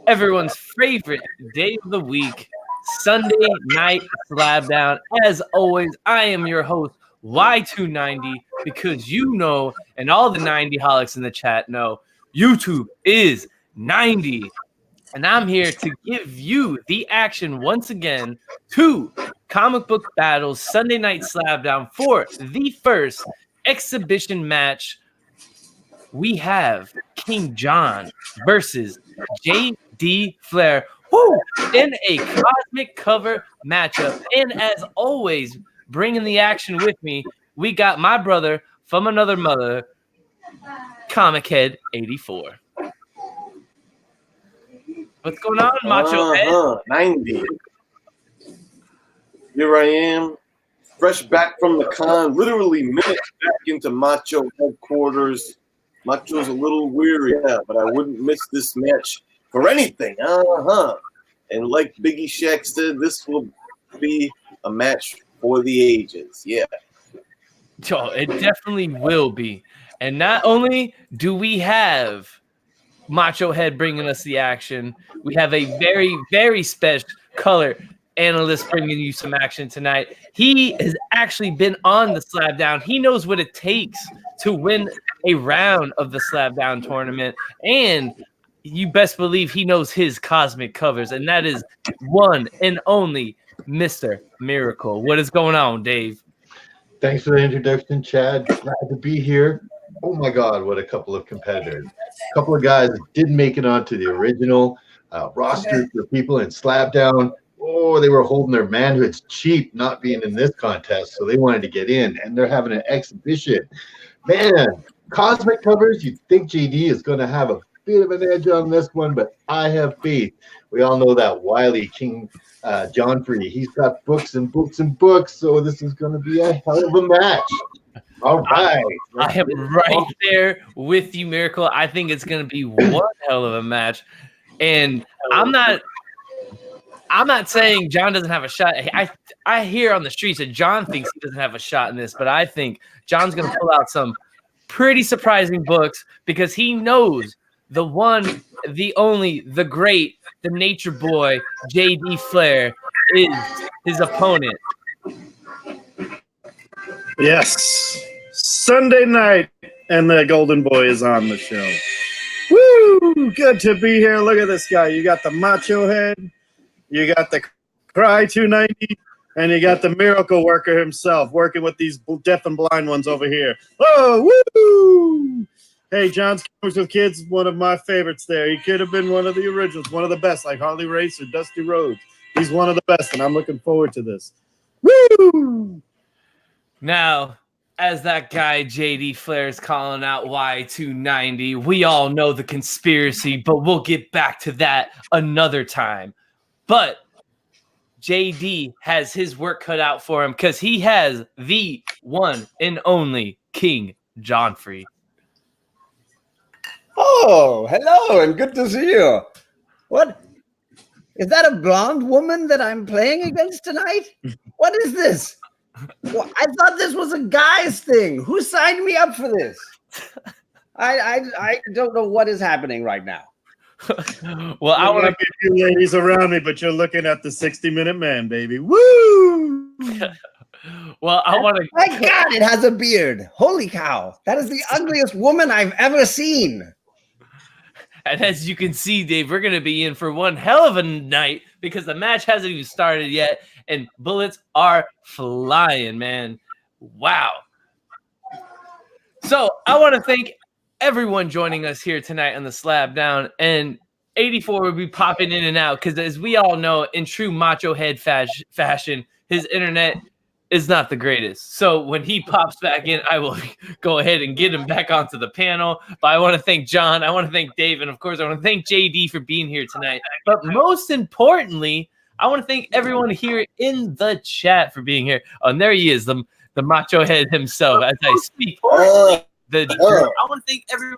everyone's favorite day of the week, Sunday night slab down. As always, I am your host, Y290, because you know, and all the 90 holics in the chat know, YouTube is 90. And I'm here to give you the action once again to Comic Book Battles Sunday Night Slab Down for the first exhibition match. We have King John versus Jay Dee Flair, in a cosmic cover matchup. And as always, bringing the action with me, we got my brother from another mother, Comic Head 84. What's going on, Macho Head? 90. Here I am, fresh back from the con, literally minutes back into Macho headquarters. Macho's a little weary, yeah, but I wouldn't miss this match for anything. And like Biggie Shaq said, this will be a match for the ages. Yeah. Oh, it definitely will be. And not only do we have Macho Head bringing us the action, we have a very, very special color analyst bringing you some action tonight. He has actually been on the Slab Down. He knows what it takes to win a round of the Slab Down tournament, and you best believe he knows his cosmic covers, and that is one and only Mr. Miracle. What is going on, Dave? Thanks for the introduction, Chad. Glad to be here. Oh my God, what a couple of competitors. A couple of guys that didn't make it onto the original roster for people in Slab Down. Oh, they were holding their manhoods cheap not being in this contest, so they wanted to get in, and they're having an exhibition. Man, cosmic covers, you'd think JD is going to have a bit of an edge on this one, but I have faith. We all know that wily King John Free. He's got books and books and books, so this is going to be a hell of a match. All right. I am right there with you, Miracle. I think it's going to be one hell of a match. And I'm not saying John doesn't have a shot. I hear on the streets that John thinks he doesn't have a shot in this, but I think John's going to pull out some pretty surprising books because he knows the one, the only, the great, the nature boy, Jay Dee Flair, is his opponent. Yes. Sunday night, and the Golden Boy is on the show. Woo! Good to be here. Look at this guy. You got the Macho Head, you got the Cry 290, and you got the Miracle Worker himself working with these deaf and blind ones over here. Oh, woo! Hey, John's Comics with Kids, one of my favorites there. He could have been one of the originals, one of the best, like Harley Race or Dusty Rhodes. He's one of the best, and I'm looking forward to this. Woo! Now, as that guy Jay Dee Flair is calling out Y290, we all know the conspiracy, but we'll get back to that another time. But JD has his work cut out for him because he has the one and only King John Free. Oh, hello, and good to see you. What? Is that a blonde woman that I'm playing against tonight? What is this? Well, I thought this was a guy's thing. Who signed me up for this? I don't know what is happening right now. Well, I want to get you ladies around me, but you're looking at the 60-minute man, baby. Woo! Well, I want to. My God, it has a beard. Holy cow. That is the ugliest woman I've ever seen. And as you can see, Dave, we're going to be in for one hell of a night because the match hasn't even started yet, and bullets are flying, man. Wow. So I want to thank everyone joining us here tonight on the Slab Down, and 84 will be popping in and out because, as we all know, in true Macho Head fashion, his internet is not the greatest. So when he pops back in, I will go ahead and get him back onto the panel. But I want to thank John. I want to thank Dave. And, of course, I want to thank JD for being here tonight. But most importantly, I want to thank everyone here in the chat for being here. Oh, and there he is, the Macho Head himself, as I speak. I want to thank everyone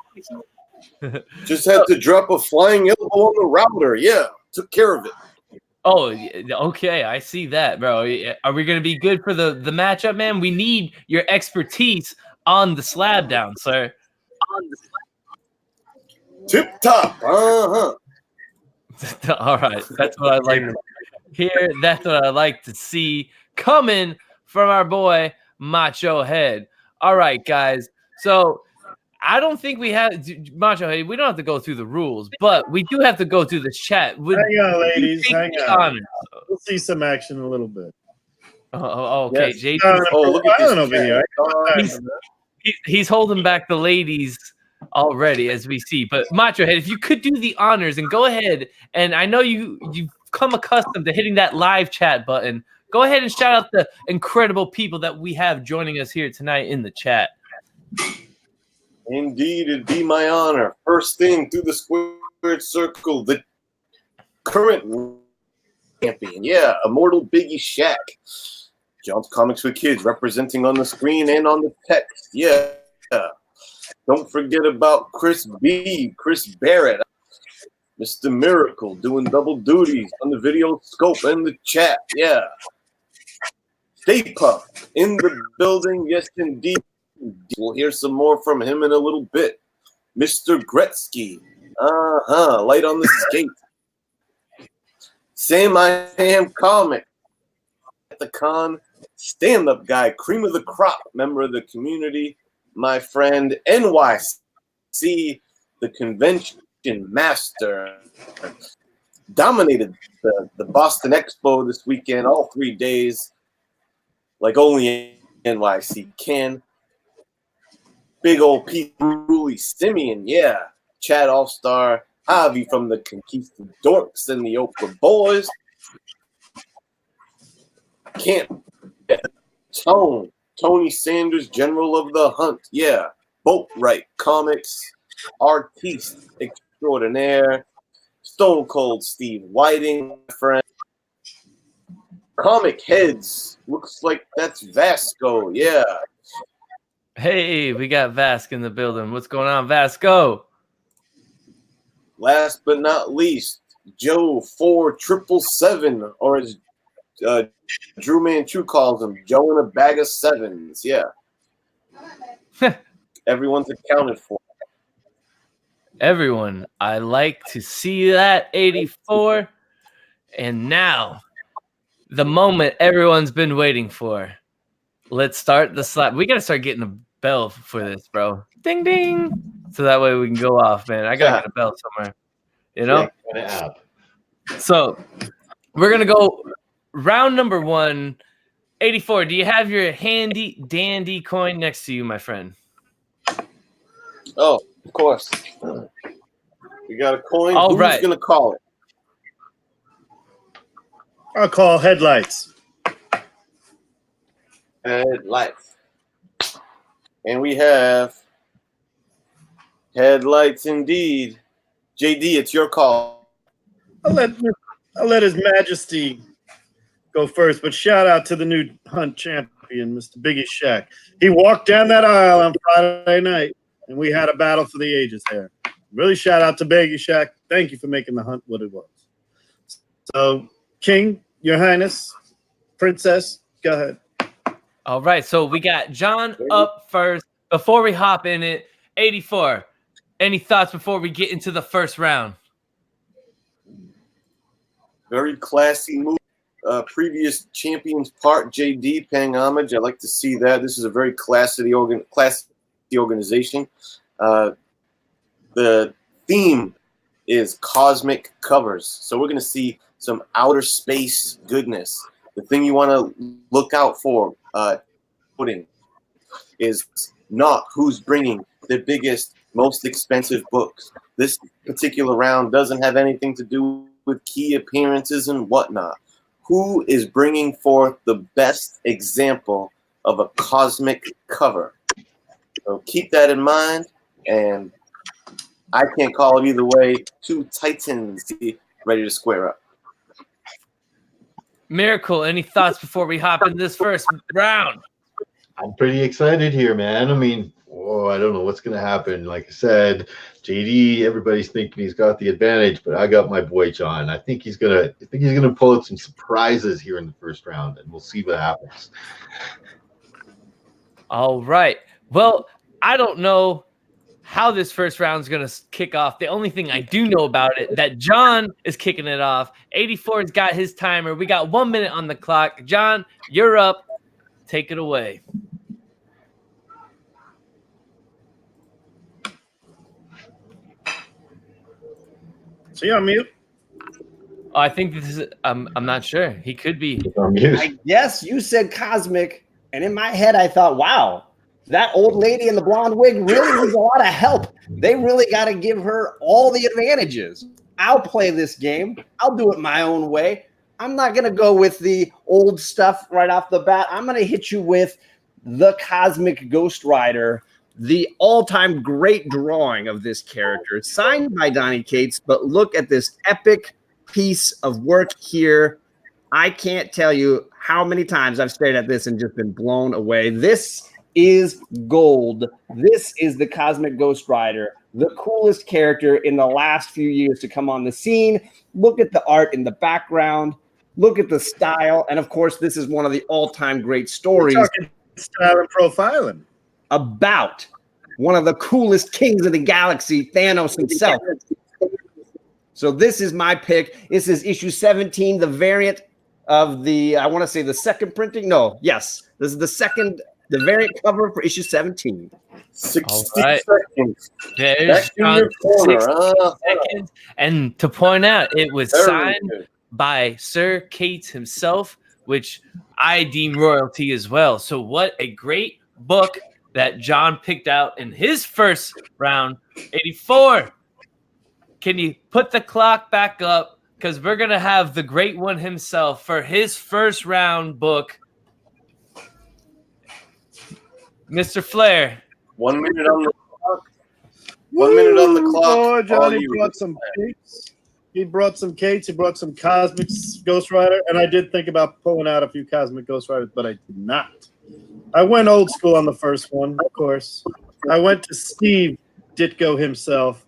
here. Just had to drop a flying elbow on the router. Yeah, took care of it. Oh, okay. I see that, bro. Are we going to be good for the matchup, man? We need your expertise on the Slab Down, sir. Tip top. All right, that's what I like to hear. That's what I like to see coming from our boy Macho Head. All right, guys. So I don't think we have Macho Head. We don't have to go through the rules, but we do have to go through the chat. Hang on, ladies. Hang on. Honors? We'll see some action in a little bit. Okay. Yes. JD, Oh, look at this over here. he's holding back the ladies already, as we see. But Macho Head, if you could do the honors and go ahead, and I know you've come accustomed to hitting that live chat button. Go ahead and shout out the incredible people that we have joining us here tonight in the chat. Indeed, it'd be my honor. First thing through the squared circle, the current champion. Yeah, Immortal Biggie Shaq. John's Comics for Kids representing on the screen and on the text. Yeah. Don't forget about Chris Barrett. Mr. Miracle doing double duties on the video scope and the chat. Yeah. Stay Puff in the building. Yes, indeed. We'll hear some more from him in a little bit. Mr. Gretzky. Light on the skate. Sam I Am Comic. At the con. Stand-up guy. Cream of the crop. Member of the community. My friend NYC. The convention master. Dominated the Boston Expo this weekend. All 3 days. Like only NYC can. Big old Pete Bruley Simeon, yeah. Chad All-Star, Javi from the Conquistadorks and the Oprah Boys. Can't Tony Sanders, General of the Hunt, yeah. Boatwright Comics, Artiste Extraordinaire, Stone Cold Steve Whiting, friend. Comic Heads, looks like that's Vasco, yeah. Hey, we got Vask in the building. What's going on, Vasco? Last but not least, Joe 4777, or as Drew Manchu calls him, Joe in a bag of sevens. Yeah. Everyone's accounted for. Everyone, I like to see that. 84. And now, the moment everyone's been waiting for. Let's start the slap. We got to start getting a bell for this, bro. Ding, ding. So that way we can go off, man. I got to get a bell somewhere. You know? So we're going to go round number 1. 84, do you have your handy dandy coin next to you, my friend? Oh, of course. We got a coin. All Who's right. going to call it? I'll call headlights. Headlights. And we have headlights indeed. JD, it's your call. I'll let His Majesty go first, but shout out to the new Hunt champion, Mr. Biggie Shaq. He walked down that aisle on Friday night, and we had a battle for the ages there. Really shout out to Biggie Shaq. Thank you for making the Hunt what it was. So, King, Your Highness, Princess, go ahead. All right, so we got John up first. Before we hop in it, 84, any thoughts before we get into the first round? Very classy move. Previous champions part, JD paying homage. I like to see that. This is a very classy organization. The theme is cosmic covers. So we're going to see some outer space goodness. The thing you want to look out for putting is not who's bringing the biggest, most expensive books. This particular round doesn't have anything to do with key appearances and whatnot. Who is bringing forth the best example of a cosmic cover? So keep that in mind, and I can't call it either way. Two titans ready to square up. Miracle, any thoughts before we hop in this first round? I'm pretty excited here, man. I mean, I don't know what's going to happen. Like I said, JD, everybody's thinking he's got the advantage, but I got my boy John. I think he's gonna pull out some surprises here in the first round, and we'll see what happens. All right. Well, I don't know how this first round is going to kick off. The only thing I do know about it, that John is kicking it off. 84's got his timer. We got 1 minute on the clock. John, you're up. Take it away. So you on mute? Oh, I think this is. I'm not sure. He could be. I guess you said cosmic, and in my head I thought, wow, that old lady in the blonde wig really needs a lot of help. They really got to give her all the advantages. I'll play this game. I'll do it my own way. I'm not going to go with the old stuff right off the bat. I'm going to hit you with the Cosmic Ghost Rider, the all-time great drawing of this character, signed by Donny Cates, but look at this epic piece of work here. I can't tell you how many times I've stared at this and just been blown away. This is gold. This is the Cosmic Ghost Rider, the coolest character in the last few years to come on the scene. Look at the art in the background. Look at the style. And of course, this is one of the all-time great stories. We're talking style and profiling. About one of the coolest kings of the galaxy, Thanos himself. So this is my pick. This is issue 17, the variant of the, I want to say the second printing. No, yes. This is the variant cover for issue 17. 60 right. seconds. There's Back in John, your corner. 60 seconds. And to point out, it was Very signed good. by Sir Cates himself, which I deem royalty as well. So what a great book that John picked out in his first round. 84. Can you put the clock back up? Because we're going to have the great one himself for his first round book. Mr. Flair. 1 minute on the clock. 1 minute on the clock. Oh, Johnny You. brought some Cates. He brought some Cates. He brought some Cosmic Ghost Rider. And I did think about pulling out a few Cosmic Ghost Riders, but I did not. I went old school on the first one, of course. I went to Steve Ditko himself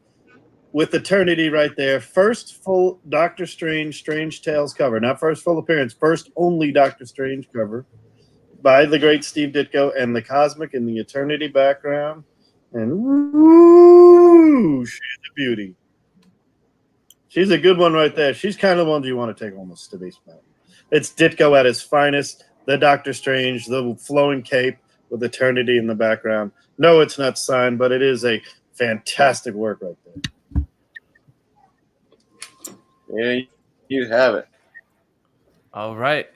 with Eternity right there. First full Doctor Strange, Strange Tales cover. Not first full appearance, first only Doctor Strange cover by the great Steve Ditko, and the Cosmic and the Eternity background. And woo, she's a beauty. She's a good one right there. She's kind of the ones you want to take almost to Space Mountain. It's Ditko at his finest. The Doctor Strange, the flowing cape with Eternity in the background. No, it's not signed, but it is a fantastic work right there. Yeah, you have it. All right.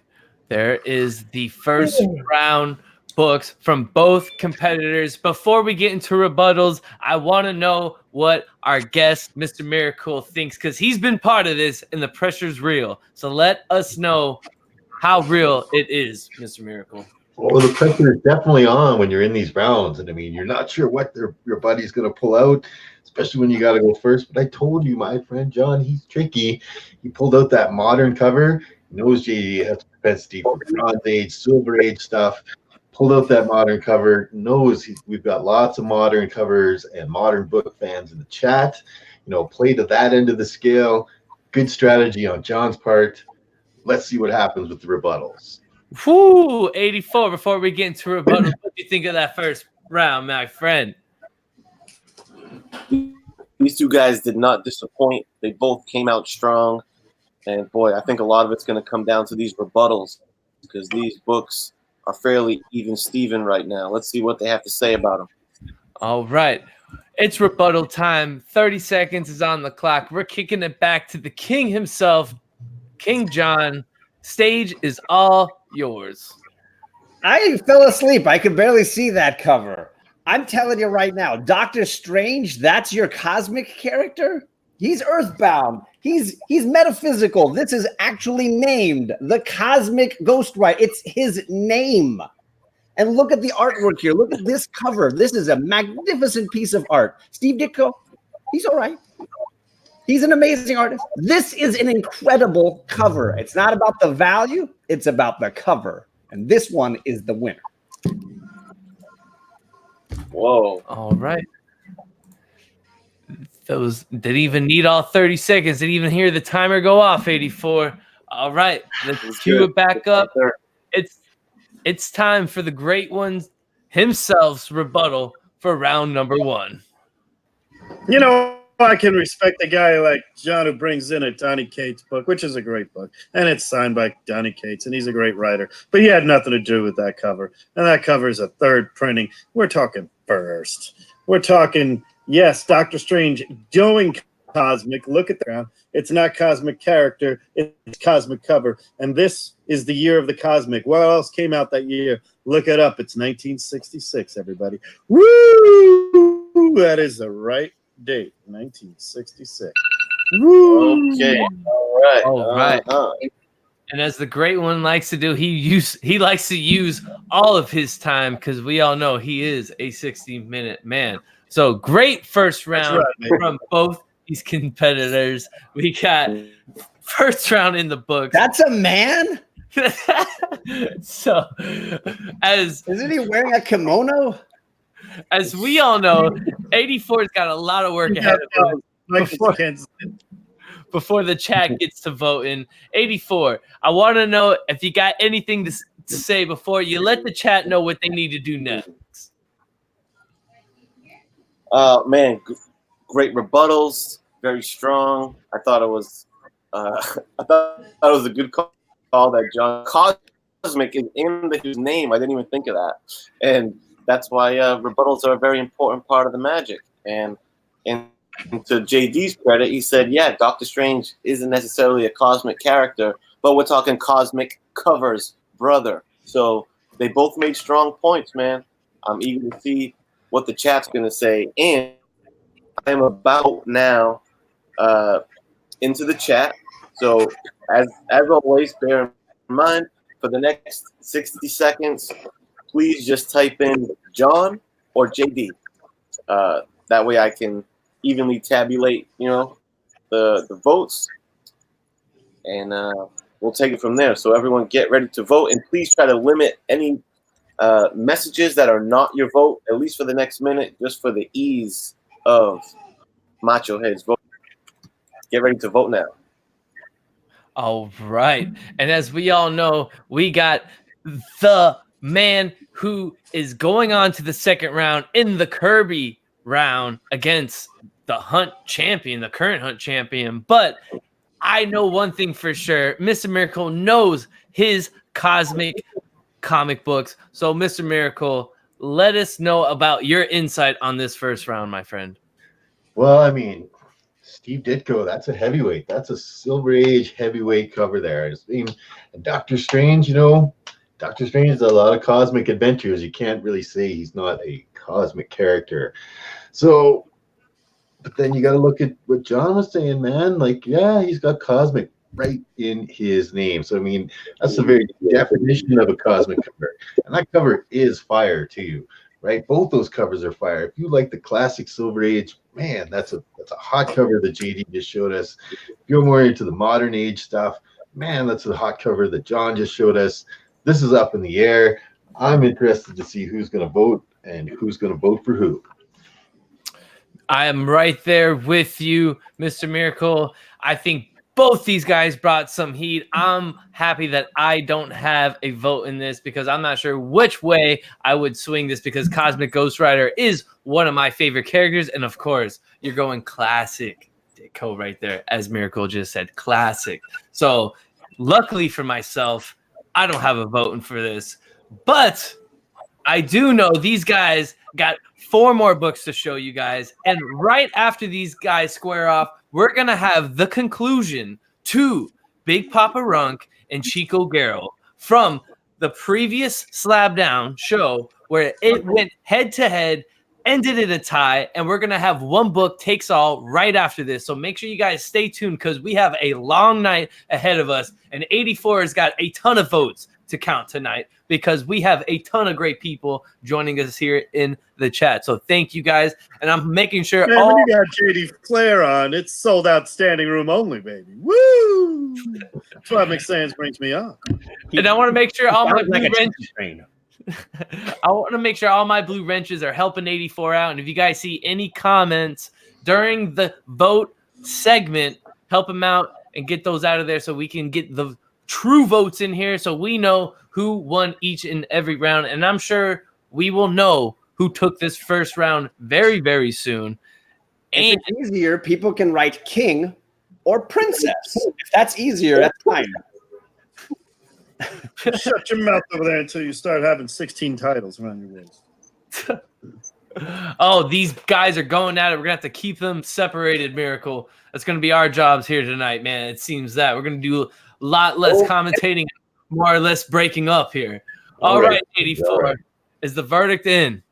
There is the first round books from both competitors. Before we get into rebuttals, I want to know what our guest, Mr. Miracle, thinks, because he's been part of this and the pressure's real. So let us know how real it is, Mr. Miracle. Well, the pressure is definitely on when you're in these rounds. And I mean, you're not sure what your buddy's going to pull out, especially when you got to go first. But I told you, my friend John, he's tricky. He pulled out that modern cover. He knows Jay Dee has propensity for Bronze Age, Silver Age stuff. Pulled out that modern cover. Knows we've got lots of modern covers and modern book fans in the chat. You know, play to that end of the scale. Good strategy on John's part. Let's see what happens with the rebuttals. Whoo, 84. Before we get into rebuttals, what do you think of that first round, my friend? These two guys did not disappoint. They both came out strong. And boy, I think a lot of it's going to come down to these rebuttals because these books are fairly even Steven right now. Let's see what they have to say about them. All right. It's rebuttal time. 30 seconds is on the clock. We're kicking it back to the king himself, King John. Stage is all yours. I fell asleep. I could barely see that cover. I'm telling you right now, Doctor Strange, that's your cosmic character? He's earthbound. He's metaphysical. This is actually named the Cosmic Ghost Rider. It's his name. And look at the artwork here. Look at this cover. This is a magnificent piece of art. Steve Ditko, he's all right. He's an amazing artist. This is an incredible cover. It's not about the value. It's about the cover. And this one is the winner. Whoa. All right. Those didn't even need all 30 seconds. Didn't even hear the timer go off, 84. All right. Let's cue it back up. It's time for the great one himself's rebuttal for round number one. You know, I can respect a guy like John who brings in a Donny Cates book, which is a great book, and it's signed by Donny Cates, and he's a great writer. But he had nothing to do with that cover, and that cover is a third printing. We're talking first. We're talking, yes, Doctor Strange doing cosmic. Look at the ground. It's not cosmic character. It's cosmic cover, and this is the year of the cosmic. What else came out that year? Look it up. It's 1966, everybody. Woo! That is the right date, 1966. Woo! Okay, all right. And as the great one likes to do, he likes to use all of his time because we all know he is a 60-minute man. So great first round from both these competitors. We got first round in the books. That's a man? So isn't he wearing a kimono? As we all know, 84's got a lot of work ahead of him before the chat gets to voting. 84, I want to know if you got anything to say before you let the chat know what they need to do next. Man, great rebuttals, very strong. I thought it was a good call that John Cosmic is in his name. I didn't even think of that, and that's why rebuttals are a very important part of the magic. And to Jay Dee's credit, he said, yeah, Doctor Strange isn't necessarily a cosmic character, but we're talking cosmic covers, brother. So they both made strong points, man. I'm eager to see what the chat's going to say. And I'm about now into the chat. So as always, bear in mind, for the next 60 seconds, please just type in John or JD. That way I can evenly tabulate, the votes, and we'll take it from there. So everyone get ready to vote, and please try to limit any messages that are not your vote, at least for the next minute, just for the ease of Macho Head's vote. Get ready to vote now. All right. And as we all know, we got the man who is going on to the second round in the Kirby round against the Hunt champion, the current Hunt champion. But I know one thing for sure. Mr. Miracle knows his cosmic comic books. So, Mr. Miracle, let us know about your insight on this first round, my friend. Well, I mean, Steve Ditko, that's a heavyweight. That's a Silver Age heavyweight cover there. I mean, Doctor Strange, Doctor Strange has a lot of cosmic adventures. You can't really say he's not a cosmic character. So, but then you got to look at what John was saying, man. Like, yeah, he's got cosmic right in his name. So, I mean, that's the very definition of a cosmic cover. And that cover is fire too, right? Both those covers are fire. If you like the classic Silver Age, man, that's a hot cover that JD just showed us. If you're more into the modern age stuff, man, that's a hot cover that John just showed us. This is up in the air. I'm interested to see who's going to vote and who's going to vote for who. I am right there with you, Mr. Miracle. I think both these guys brought some heat. I'm happy that I don't have a vote in this because I'm not sure which way I would swing this because Cosmic Ghost Rider is one of my favorite characters. And of course, you're going classic Ditko right there, as Miracle just said, classic. So luckily for myself, I don't have a vote in for this. But I do know these guys got 4 more books to show you guys. And right after these guys square off, we're going to have the conclusion to Big Poppa Runk and Chico Garrell from the previous Slab Down show where it went head-to-head, ended in a tie, and we're going to have one book takes all right after this. So make sure you guys stay tuned because we have a long night ahead of us, and 84 has got a ton of votes to count tonight because we have a ton of great people joining us here in the chat. So thank you guys, and I'm making sure when you got Jay Dee Flair on, it's sold out standing room only, baby. Woo! That's what McSands brings me on. And I want to make sure all my like blue a wrenches, I want to make sure all my blue wrenches are helping 84 out. And if you guys see any comments during the vote segment, help them out and get those out of there so we can get the true votes in here so we know who won each and every round. And I'm sure we will know who took this first round very, very soon. If it's easier, people can write king or princess. If that's easier, that's fine. Shut your mouth over there until you start having 16 titles around your waist. Oh, these guys are going at it. We're going to have to keep them separated, Miracle. That's going to be our jobs here tonight, man. It seems that. We're going to do a lot less commentating, more or less breaking up here. All right, 84. Is the verdict in?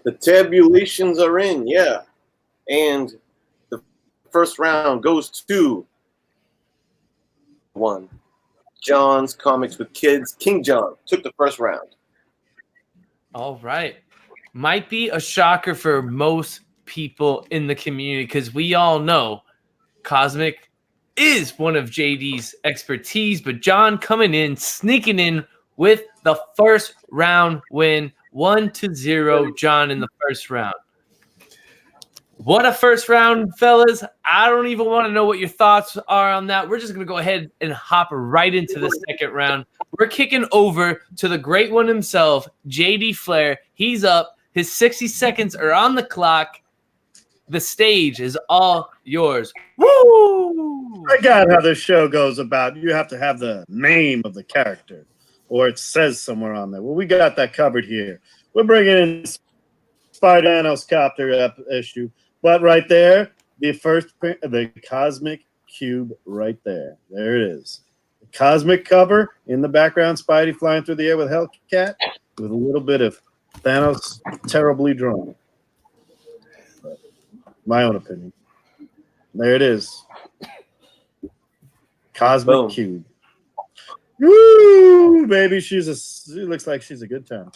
The tabulations are in, yeah. And the first round goes to one. John's Comics with Kids. King John took the first round. All right. Might be a shocker for most people in the community because we all know Cosmic is one of JD's expertise, but John coming in, sneaking in with the first round win, 1-0, John in the first round. What a first round, fellas. I don't even want to know what your thoughts are on that. We're just going to go ahead and hop right into the second round. We're kicking over to the great one himself, Jay Dee Flair. He's up. His 60 seconds are on the clock. The stage is all yours. Woo! I got how this show goes about. You have to have the name of the character, or it says somewhere on there. Well, we got that covered here. We're bringing in Spider-Man's Copter issue. But right there, the Cosmic Cube right there. There it is. The Cosmic cover in the background, Spidey flying through the air with Hellcat with a little bit of Thanos terribly drawn. But my own opinion. There it is. Cosmic Cube. Woo, baby. She looks like she's a good time.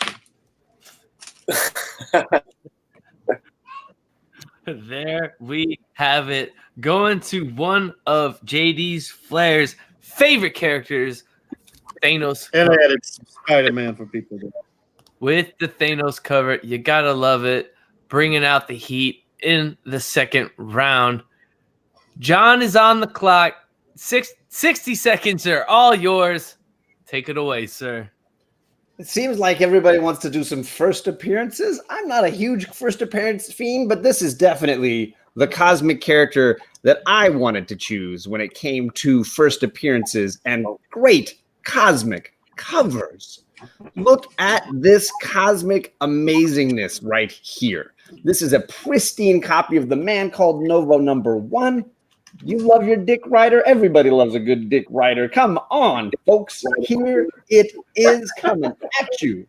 There we have it. Going to one of Jay Dee Flair's favorite characters, Thanos. And I added Spider-Man for people there. With the Thanos cover. You got to love it. Bringing out the heat in the second round. John is on the clock. 60 seconds are all yours. Take it away, sir. It seems like everybody wants to do some first appearances. I'm not a huge first appearance fiend, but this is definitely the cosmic character that I wanted to choose when it came to first appearances and great cosmic covers. Look at this cosmic amazingness right here. This is a pristine copy of The Man Called Novo #1. You love your Dick Rider? Everybody loves a good Dick Rider. Come on, folks. Here it is coming at you.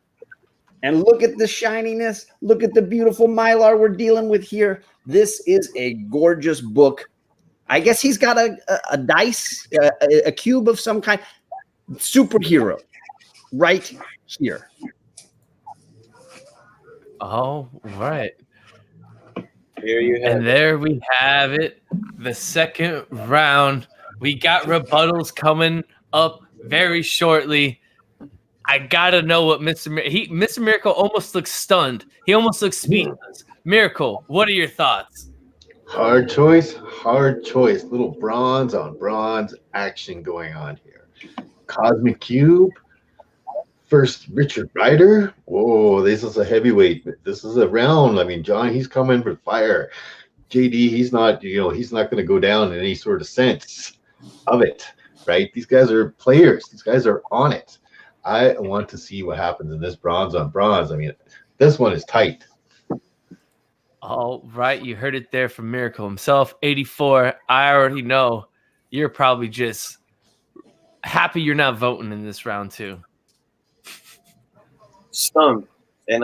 And look at the shininess. Look at the beautiful Mylar we're dealing with here. This is a gorgeous book. I guess he's got a dice, a cube of some kind. Superhero right here. All right. Here you have And there we have it. The second round. We got rebuttals coming up very shortly. I gotta know what Mr. Miracle almost looks stunned. He almost looks speechless. Miracle, what are your thoughts? Hard choice, hard choice. Little bronze on bronze action going on here. Cosmic Cube. First, Richard Rider. Whoa, this is a heavyweight. This is a round. I mean, John, he's coming for fire. JD, he's not going to go down in any sort of sense of it, right? These guys are players. These guys are on it. I want to see what happens in this bronze on bronze. I mean, this one is tight. All right, you heard it there from Miracle himself. 84. I already know you're probably just happy you're not voting in this round too. stunned. And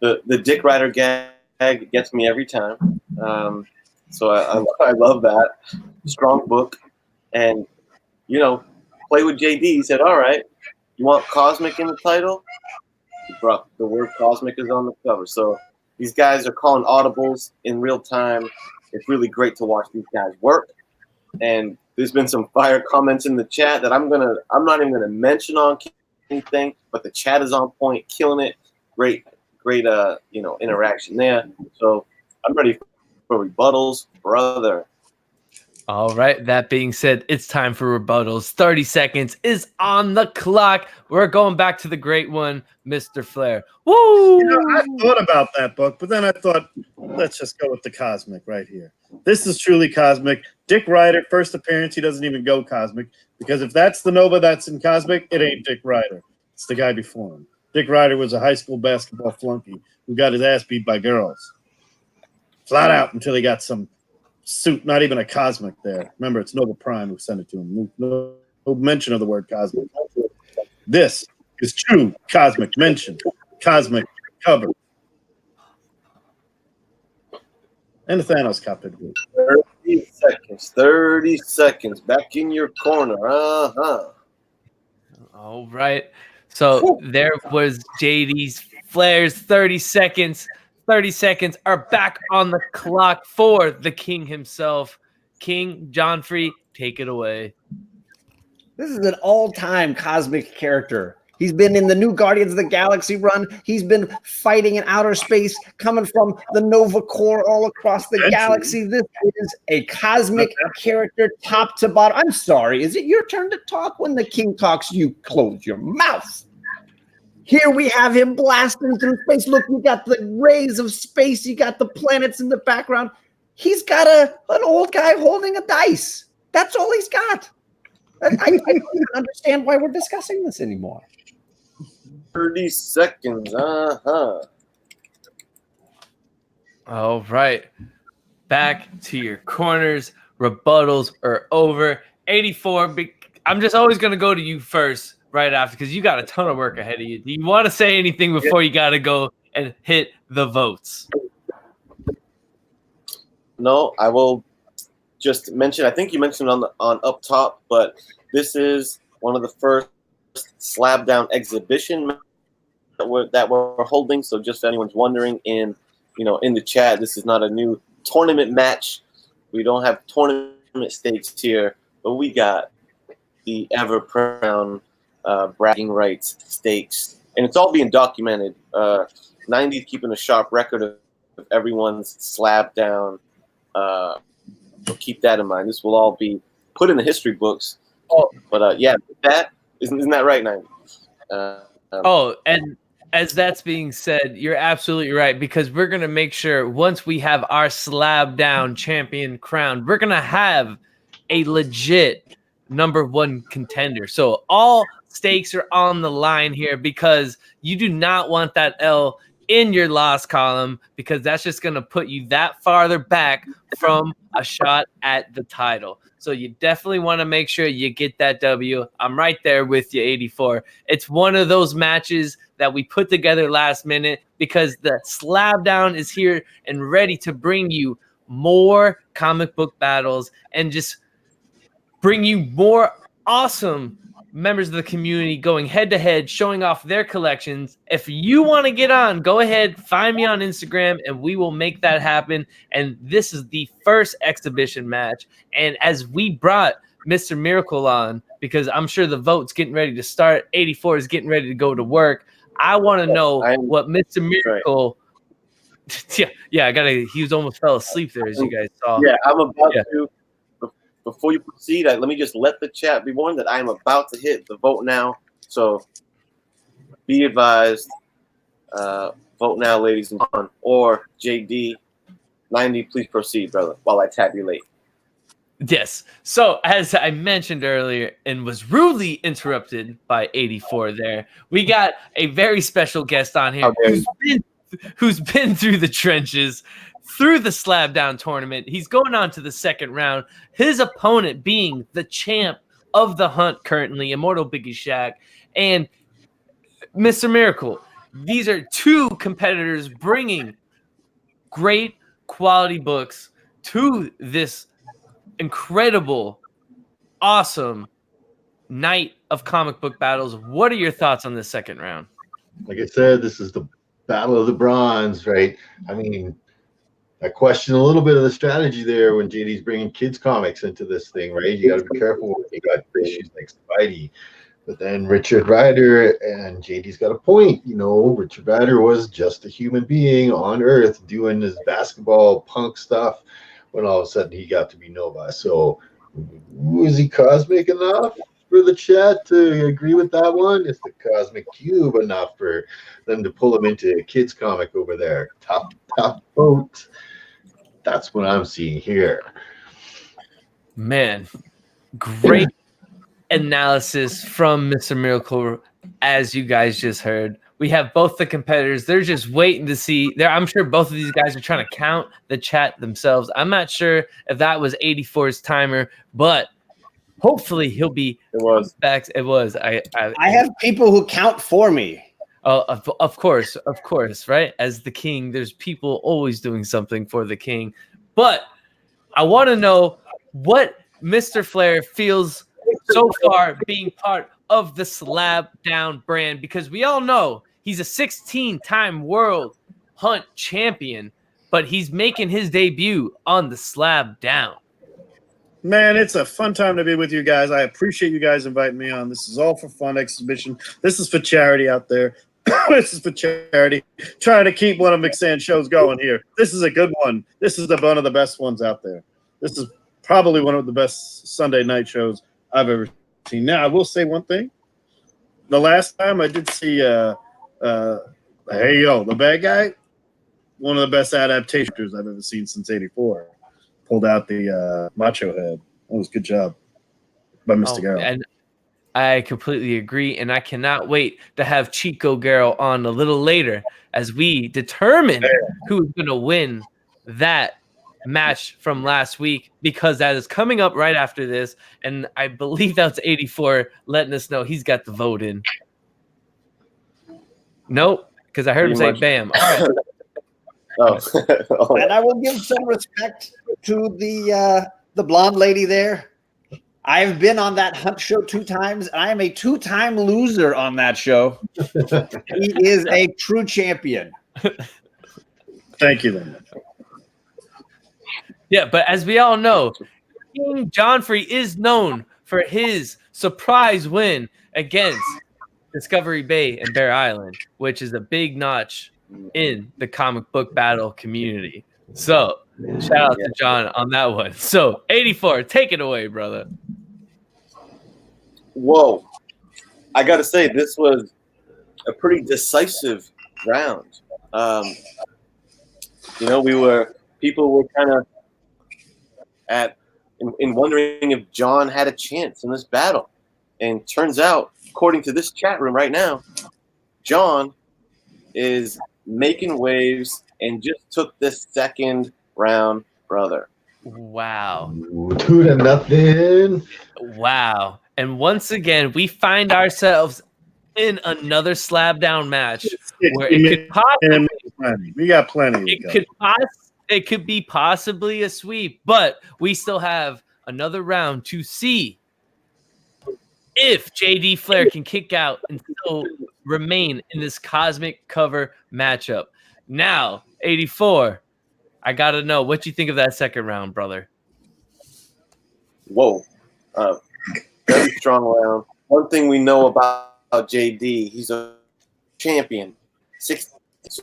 the Dick Rider gag gets me every time. So I love that. Strong book. And play with JD. He said, all right, you want cosmic in the title? He brought the word cosmic is on the cover. So these guys are calling audibles in real time. It's really great to watch these guys work. And there's been some fire comments in the chat that I'm not even gonna mention on anything, but the chat is on point, killing it. Great interaction there. So I'm ready for rebuttals, brother. All right. That being said, it's time for rebuttals. 30 seconds is on the clock. We're going back to the great one, Mr. Flair. Woo! I thought about that book, but then I thought, let's just go with the cosmic right here. This is truly cosmic. Dick Ryder, first appearance, he doesn't even go cosmic, because if that's the Nova that's in cosmic, it ain't Dick Ryder. It's the guy before him. Dick Ryder was a high school basketball flunky who got his ass beat by girls. Flat out until he got some suit, not even a cosmic there. Remember, it's Nova Prime who sent it to him. No mention of the word cosmic. This is true cosmic mention. Cosmic cover. And the Thanos copied. 30 seconds. 30 seconds. Back in your corner. All right. So there was Jay Dee Flair's 30 seconds. 30 seconds are back on the clock for the king himself. King John Free, take it away. This is an all-time cosmic character. He's been in the new Guardians of the Galaxy run. He's been fighting in outer space, coming from the Nova Corps all across the galaxy. This is a cosmic character, top to bottom. I'm sorry. Is it your turn to talk? When the king talks, you close your mouth. Here we have him blasting through space. Look, you got the rays of space. You got the planets in the background. He's got an old guy holding a dice. That's all he's got. I don't understand why we're discussing this anymore. 30 seconds. All right. Back to your corners. Rebuttals are over. 84. I'm just always going to go to you first right after because you got a ton of work ahead of you. Do you want to say anything before you got to go and hit the votes? No, I will just mention, I think you mentioned on up top, but this is one of the first Slab Down exhibition that we're holding. So just if anyone's wondering in the chat, this is not a new tournament match. We don't have tournament stakes here, but we got the ever proud bragging rights stakes, and it's all being documented. 90's keeping a sharp record of everyone's Slab Down. So keep that in mind. This will all be put in the history books. But yeah, that isn't that right, 90? And as that's being said, you're absolutely right, because we're going to make sure once we have our Slab Down champion crowned, we're going to have a legit #1 contender. So all stakes are on the line here, because you do not want that L in your loss column, because that's just going to put you that farther back from a shot at the title. So you definitely want to make sure you get that W. I'm right there with you, 84. It's one of those matches that we put together last minute because the Slab Down is here and ready to bring you more comic book battles and just bring you more awesome members of the community going head to head, showing off their collections. If you want to get on, go ahead, find me on Instagram, and we will make that happen. And this is the first exhibition match. And as we brought Mr. Miracle on, because I'm sure the vote's getting ready to start, 84 is getting ready to go to work. I want to know what Mr. Miracle. Right. Yeah, he was almost fell asleep there, as you guys saw. Yeah, I'm about to. Before you proceed, let me just let the chat be warned that I am about to hit the vote now. So be advised. Vote now, ladies and gentlemen. Or JD, 90, please proceed, brother, while I tabulate. Yes. So as I mentioned earlier and was rudely interrupted by 84 there, we got a very special guest on here who's been through the trenches, through the Slab Down tournament. He's going on to the second round. His opponent being the champ of the hunt currently, Immortal Biggie Shaq, and Mr. Miracle. These are two competitors bringing great quality books to this incredible, awesome night of comic book battles. What are your thoughts on this second round? Like I said, this is the Battle of the Bronze, right? I mean, I question a little bit of the strategy there when JD's bringing kids comics into this thing, right? You got to be careful when you got issues like Spidey. But then Richard Rider, and JD's got a point. Richard Rider was just a human being on Earth doing his basketball punk stuff when all of a sudden he got to be Nova. So is he cosmic enough for the chat to agree with that one? Is the Cosmic Cube enough for them to pull him into a kid's comic over there? Top vote. That's what I'm seeing here. Man, great analysis from Mr. Miracle, as you guys just heard. We have both the competitors. They're just waiting to see. I'm sure both of these guys are trying to count the chat themselves. I'm not sure if that was 84's timer, but hopefully he'll be. It was. Back. It was. I have people who count for me. Oh, of course, right? As the king, there's people always doing something for the king. But I want to know what Mr. Flair feels so far being part of the Slab Down brand, because we all know he's a 16-time World Hunt champion, but he's making his debut on the Slab Down. Man, it's a fun time to be with you guys. I appreciate you guys inviting me on. This is all for fun exhibition. This is for charity out there. This is for charity. Trying to keep one of McSan's shows going here. This is a good one. This is one of the best ones out there. This is probably one of the best Sunday night shows I've ever seen. Now, I will say one thing. The last time I did see Hey Yo, the bad guy, one of the best adaptations I've ever seen since '84. Pulled out the macho head. That was a good job by Mr. Garrell. And I completely agree, and I cannot wait to have Chico Garrell on a little later as we determine who's going to win that match from last week, because that is coming up right after this, and I believe that's 84 letting us know he's got the vote in. Nope, because I heard him say bam. All right. Oh. And I will give some respect to the blonde lady there. I've been on that Hunt show 2 times. I am a 2-time loser on that show. He is a true champion. Thank you, then. Yeah, but as we all know, King Johnfrey is known for his surprise win against Discovery Bay and Bear Island, which is a big notch in the comic book battle community. So shout out to John on that one. So 84, take it away, brother. Whoa. I got to say, this was a pretty decisive round. People were kind of in wondering if John had a chance in this battle. And turns out, according to this chat room right now, John is making waves and just took this second round, brother. Wow. 2-0. Wow. And once again, we find ourselves in another slab down match where it could possibly, we got plenty. It could be possibly a sweep, but we still have another round to see if Jay Dee Flair can kick out and still remain in this cosmic cover matchup. Now, 84, I got to know what you think of that second round, brother. Whoa. Very strong round. One thing we know about JD, he's a champion.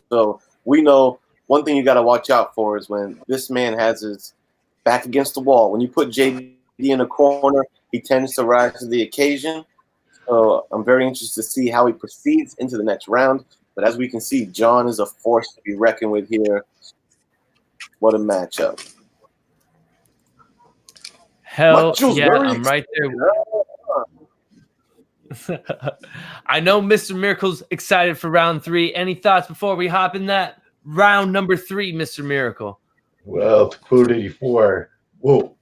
So we know one thing you got to watch out for is when this man has his back against the wall. When you put JD in a corner, he tends to rise to the occasion. So I'm very interested to see how he proceeds into the next round. But as we can see, John is a force to be reckoned with here. What a matchup. Hell yeah, I'm right there. I know Mr. Miracle's excited for round 3. Any thoughts before we hop in that round number 3, Mr. Miracle? Well, to quote 84, whoa.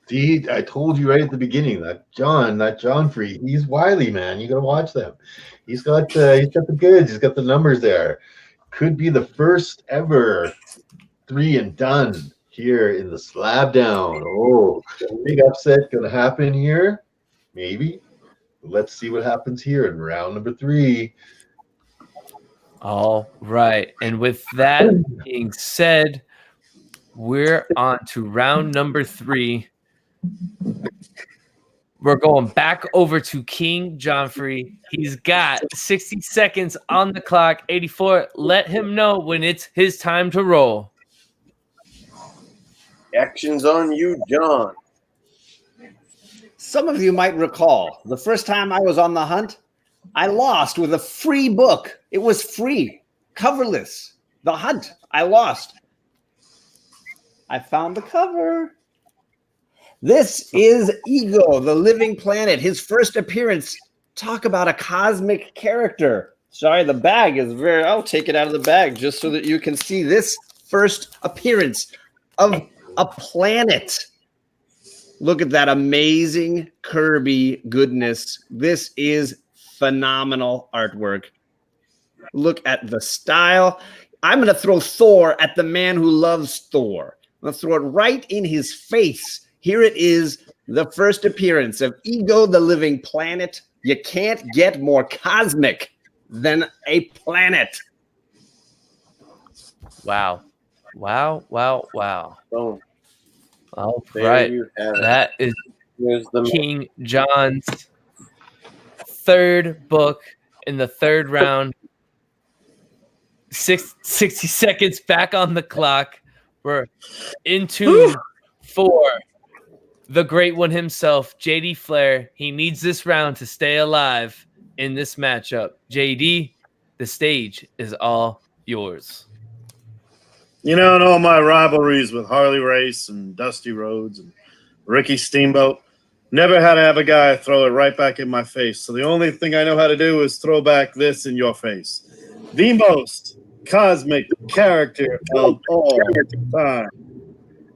See, I told you right at the beginning that John Free, he's wily, man. You got to watch them. He's got the goods. He's got the numbers there. Could be the first ever 3 and done here in the Slab Down. Oh, big upset going to happen here. Maybe. Let's see what happens here in round number 3. All right. And with that being said, we're on to round number 3. We're going back over to King Johnfrey. He's got 60 seconds on the clock. 84, let him know when it's his time to roll. Action's on you, John. Some of you might recall the first time I was on the hunt, I lost with a free book. It was free, coverless. The Hunt. I lost. I found the cover. This is Ego, the Living Planet. His first appearance. Talk about a cosmic character. Sorry, the bag is very... I'll take it out of the bag just so that you can see this first appearance of a planet. Look at that amazing Kirby goodness. This is phenomenal artwork. Look at the style. I'm going to throw Thor at the man who loves Thor. I'm going to throw it right in his face. Here it is, the first appearance of Ego, the Living Planet. You can't get more cosmic than a planet. Wow. Wow, wow, wow. So, All there right. you have it. That is Here's the King John's third book in the third round. 60 seconds back on the clock. We're into for the great one himself, Jay Dee Flair. He needs this round to stay alive in this matchup. JD, the stage is all yours. You know, in all my rivalries with Harley Race and Dusty Rhodes and Ricky Steamboat, never had to have a guy throw it right back in my face. So the only thing I know how to do is throw back this in your face. The most cosmic character of all time.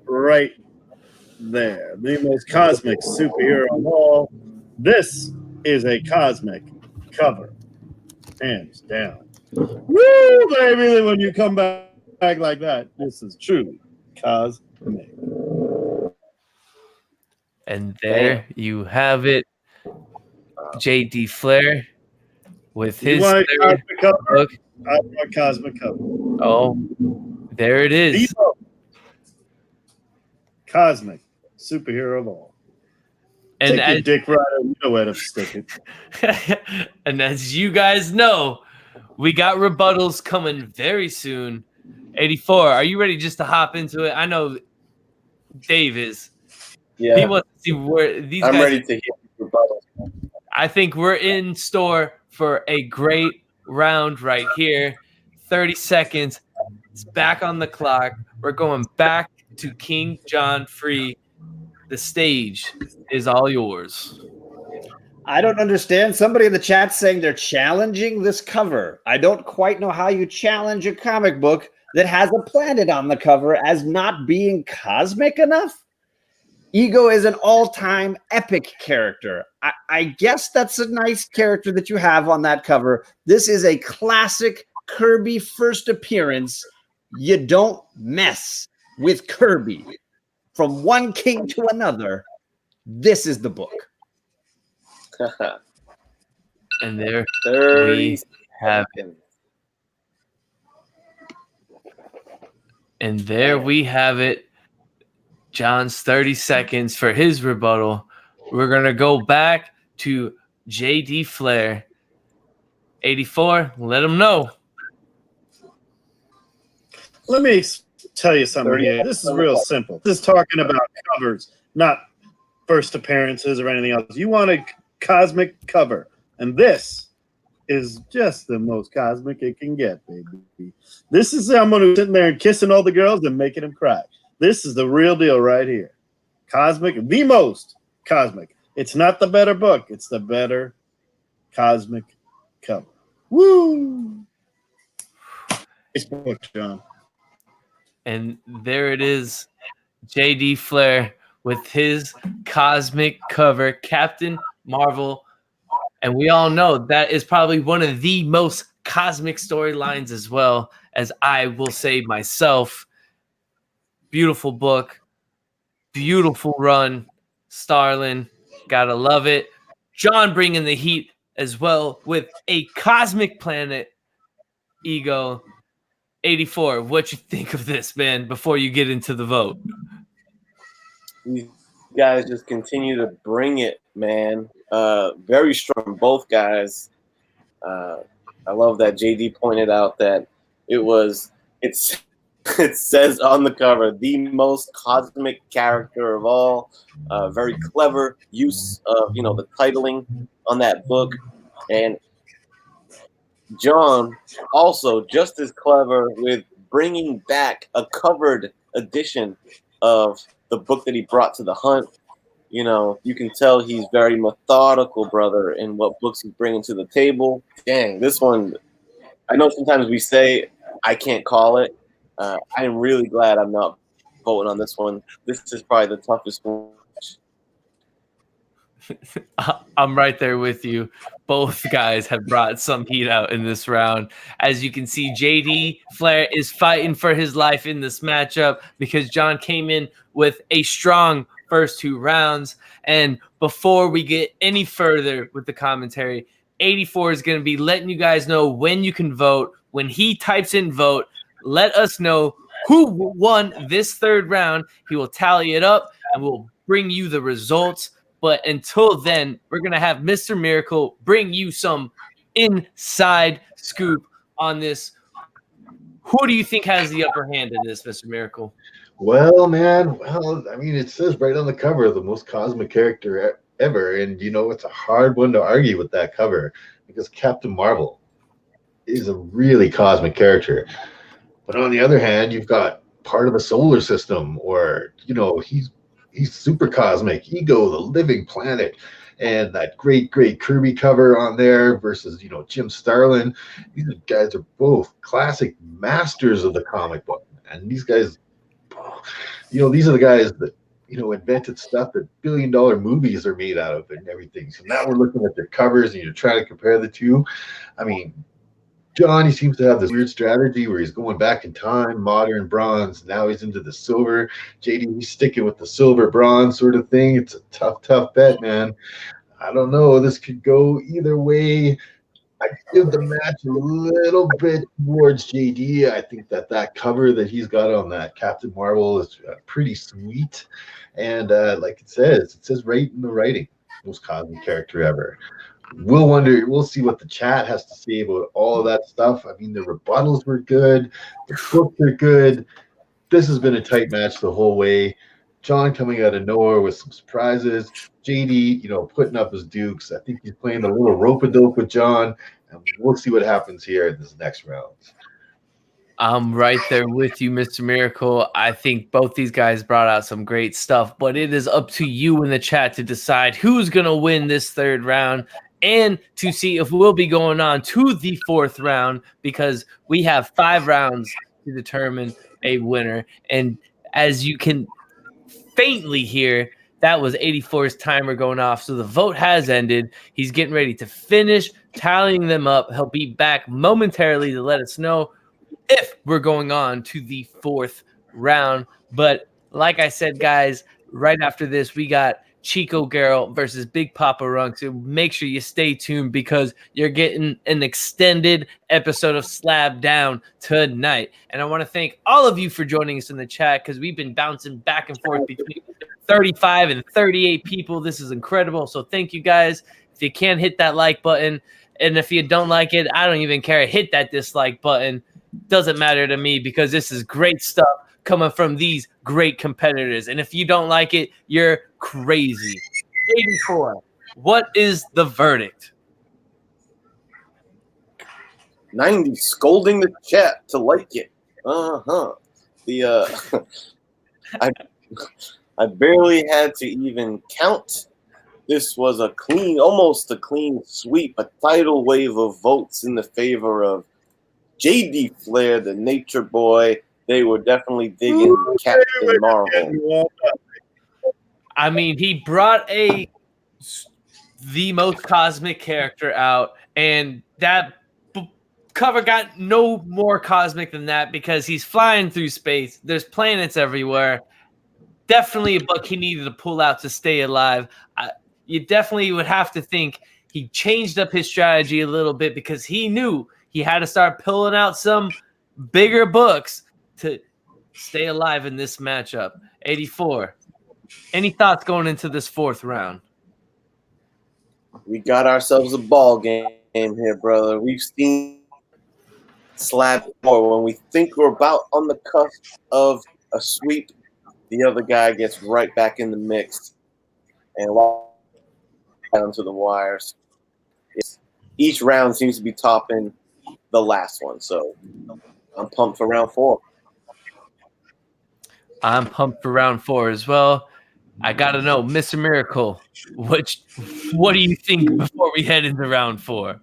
Right there. The most cosmic superhero of all. This is a cosmic cover. Hands down. Woo, baby, when you come back like that, this is true cosmic. And there you have it. Jay Dee Flair with his want a third cosmic cover? book. I want cosmic cover. Oh, there it is. The cosmic superhero of all. And Take your dick right out, you know where to stick it. and as you guys know, we got rebuttals coming very soon. 84, are you ready just to hop into it? I know Dave is. Yeah, He wants to see where these I'm guys. ready to hit rebuttal. I think we're in store for a great round right here. 30 seconds. It's back on the clock. We're going back to King John Free. The stage is all yours. I don't understand. Somebody in the chat saying they're challenging this cover. I don't quite know how you challenge a comic book that has a planet on the cover as not being cosmic enough. Ego is an all-time epic character. I guess that's a nice character that you have on that cover. This is a classic Kirby first appearance. You don't mess with Kirby. From one king to another, this is the book. And there 30 we have it. seconds. And there we have it. John's 30 seconds for his rebuttal. We're going to go back to Jay Dee Flair. 84, let him know. Let me tell you something here. This is real simple. This is talking about covers, not first appearances or anything else. You want a cosmic cover, and this is just the most cosmic it can get, baby. This is someone who's sitting there and kissing all the girls and making them cry. This is the real deal right here. Cosmic, the most cosmic. It's not the better book. It's the better cosmic cover. Woo! It's book, John. And there it is. Jay Dee Flair with his cosmic cover, Captain Marvel. And we all know that is probably one of the most cosmic storylines as well, as I will say myself. Beautiful book, beautiful run, Starlin. Gotta love it. John bringing the heat as well with a cosmic planet. Ego. 84, what you think of this, man, before you get into the vote? These guys just continue to bring it, man. Very strong, both guys. I love that JD pointed out that it's It says on the cover, the most cosmic character of all. Very clever use of the titling on that book, and John also just as clever with bringing back a covered edition of the book that he brought to the hunt. You can tell he's very methodical, brother, in what books he's bringing to the table. Dang, this one, I know sometimes we say I can't call it. I'm really glad I'm not voting on this one. This is probably the toughest one. I'm right there with you. Both guys have brought some heat out in this round. As you can see, Jay Dee Flair is fighting for his life in this matchup because John came in with a strong first 2 rounds. And before we get any further with the commentary, 84 is going to be letting you guys know when you can vote. When he types in vote, let us know who won this 3rd round. He will tally it up and we'll bring you the results. But until then, we're going to have Mr. Miracle bring you some inside scoop on this. Who do you think has the upper hand in this, Mr. Miracle? Well, man, I mean, it says right on the cover, the most cosmic character ever. And, it's a hard one to argue with that cover because Captain Marvel is a really cosmic character. But on the other hand, you've got part of a solar system, or, he's super cosmic. Ego, the living planet, and that great Kirby cover on there versus Jim Starlin. These guys are both classic masters of the comic book, and these guys, these are the guys that invented stuff that billion-dollar movies are made out of and everything. So now we're looking at their covers and you're trying to compare the two. I mean, John, he seems to have this weird strategy where he's going back in time, modern, bronze. Now he's into the silver. JD, he's sticking with the silver, bronze sort of thing. It's a tough bet, man. I don't know. This could go either way. I give the match a little bit towards JD. I think that cover that he's got on that Captain Marvel is pretty sweet. And like it says right in the writing, most cosmic character ever. We'll see what the chat has to say about all of that stuff. I mean, the rebuttals were good. The books are good. This has been a tight match the whole way. John coming out of nowhere with some surprises. JD, putting up his dukes. I think he's playing a little rope-a-dope with John. And we'll see what happens here in this next round. I'm right there with you, Mr. Miracle. I think both these guys brought out some great stuff, but it is up to you in the chat to decide who's going to win this 3rd round and to see if we'll be going on to the 4th round because we have 5 rounds to determine a winner. And as you can faintly hear, that was 84's timer going off. So the vote has ended. He's getting ready to finish tallying them up. He'll be back momentarily to let us know if we're going on to the 4th round. But like I said, guys, right after this, we got Chico Garrell versus Big Poppa Runk. So make sure you stay tuned because you're getting an extended episode of Slab Down tonight. And I want to thank all of you for joining us in the chat because we've been bouncing back and forth between 35 and 38 people. This is incredible. So thank you guys. If you can't hit that like button, and if you don't like it, I don't even care. Hit that dislike button. Doesn't matter to me because this is great stuff coming from these great competitors. And if you don't like it, you're crazy. 84, what is the verdict? 90 scolding the chat to like it. I barely had to even count. This was almost a clean sweep, a tidal wave of votes in the favor of Jay Dee Flair, the Nature Boy. They were definitely digging Captain Marvel. I mean, he brought the most cosmic character out, and that cover got no more cosmic than that because he's flying through space. There's planets everywhere. Definitely a book he needed to pull out to stay alive. You definitely would have to think he changed up his strategy a little bit because he knew he had to start pulling out some bigger books to stay alive in this matchup. 84. Any thoughts going into this 4th round? We got ourselves a ball game here, brother. We've seen Slab, or when we think we're about on the cusp of a sweep, the other guy gets right back in the mix and down to the wires. Each round seems to be topping the last one, so I'm pumped for round 4. I'm pumped for round 4 as well. I gotta know, Mr. Miracle, what do you think before we head into round 4?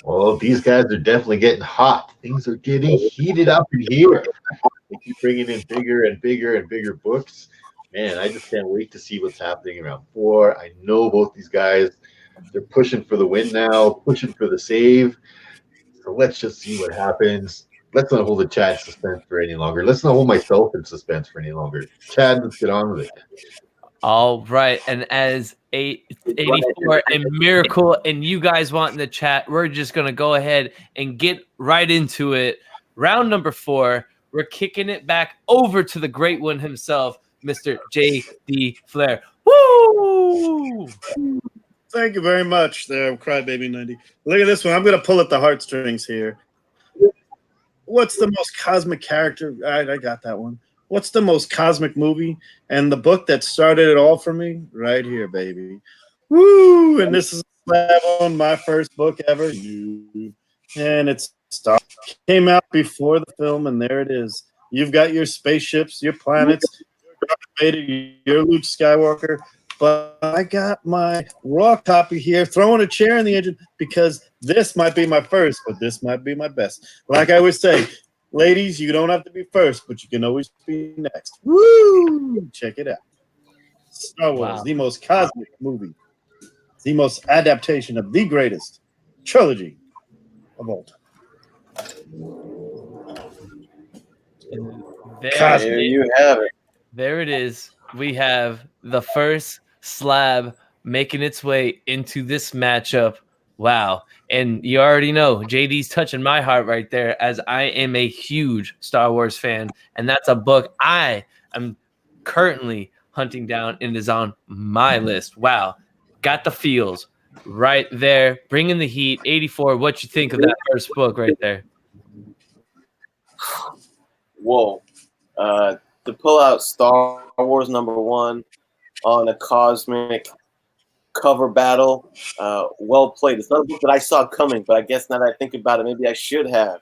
Well, these guys are definitely getting hot. Things are getting heated up in here. They keep bringing in bigger and bigger and bigger books. Man, I just can't wait to see what's happening in round 4. I know both these guys, they're pushing for the win now, pushing for the save. So let's just see what happens. Let's not hold the Chad suspense for any longer. Let's not hold myself in suspense for any longer. Chad, let's get on with it. All right, and as 84 and Miracle and you guys want in the chat, we're just going to go ahead and get right into it. Round number 4, we're kicking it back over to the great one himself, Mr. Jay Dee Flair. Woo! Thank you very much there, Crybaby 90. Look at this one. I'm going to pull at the heartstrings here. What's the most cosmic character? I got that one. What's the most cosmic movie? And the book that started it all for me? Right here, baby. Woo! And this is on my first book ever. And it's came out before the film, and there it is. You've got your spaceships, your planets, your Luke Skywalker. But I got my raw copy here, throwing a chair in the engine because this might be my first, but this might be my best. Like I always say, ladies, you don't have to be first, but you can always be next. Woo! Check it out. Star Wars, the most cosmic movie, the most adaptation of the greatest trilogy of all time. There you have it. There it is. We have the first slab making its way into this matchup. Wow. And you already know, JD's touching my heart right there, as I am a huge Star Wars fan. And that's a book I am currently hunting down and is on my list. Wow. Got the feels right there. Bringing the heat. 84, what you think of that first book right there? Whoa. To pull out Star Wars #1 on a cosmic cover battle, well played. It's not a book that I saw coming, but I guess now that I think about it, maybe I should have.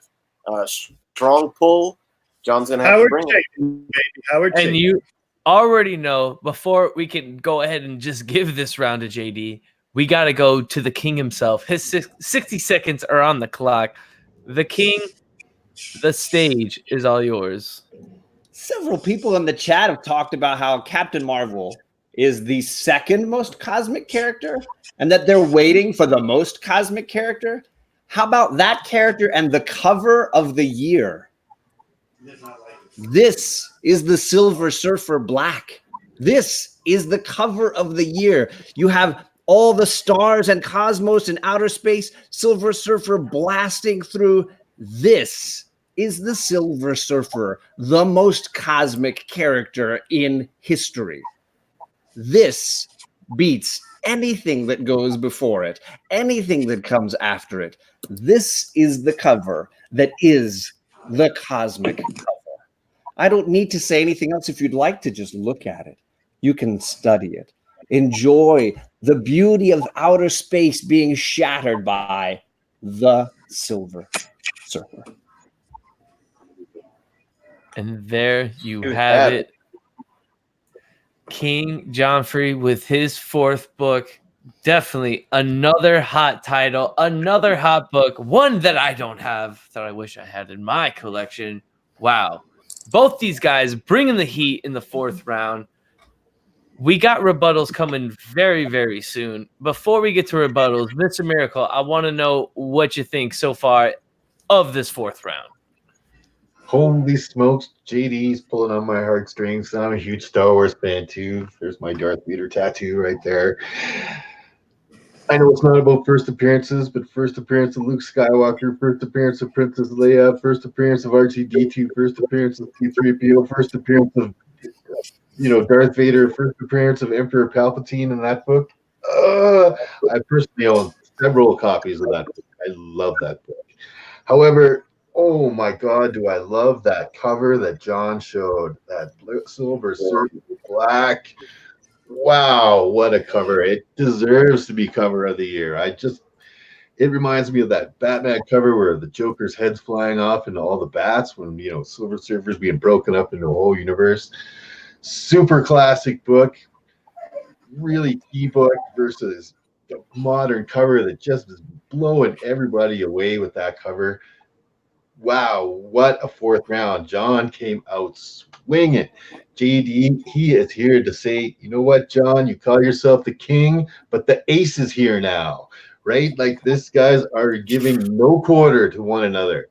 Strong pull. John's going to have to bring it. And you already know, before we can go ahead and just give this round to JD, we got to go to the king himself. His 60 seconds are on the clock. The king, the stage is all yours. Several people in the chat have talked about how Captain Marvel is the second most cosmic character and that they're waiting for the most cosmic character. How about that character and the cover of the year? This is the Silver Surfer Black. This is the cover of the year. You have all the stars and cosmos and outer space, Silver Surfer blasting through. This is the Silver Surfer, the most cosmic character in history. This beats anything that goes before it, anything that comes after it. This is the cover that is the cosmic cover. I don't need to say anything else. If you'd like to just look at it, you can study it. Enjoy the beauty of outer space being shattered by the Silver Surfer. And there you have it. King Johnfrey with his fourth book. Definitely another hot title, another hot book, one that I don't have that I wish I had in my collection. Wow. Both these guys bringing the heat in the fourth round. We got rebuttals coming very, very soon. Before we get to rebuttals, Mr. Miracle, I want to know what you think so far of this fourth round. Holy smokes, JD's pulling on my heartstrings. I'm a huge Star Wars fan too. There's my Darth Vader tattoo right there. I know it's not about first appearances, but first appearance of Luke Skywalker, first appearance of Princess Leia, first appearance of R2-D2, first appearance of C-3PO, first appearance of Darth Vader, first appearance of Emperor Palpatine in that book. I personally own several copies of that book. I love that book. However, Oh my God, do I love that cover that John showed? That silver surfer black. Wow, what a cover. It deserves to be cover of the year. It reminds me of that Batman cover where the Joker's head's flying off into all the bats when, Silver Surfer's being broken up into a whole universe. Super classic book, really key book versus the modern cover that just is blowing everybody away with that cover. Wow, what a fourth round. John came out swinging. JD, he is here to say, you know what, John, you call yourself the king, but the ace is here now, right? Like these guys are giving no quarter to one another.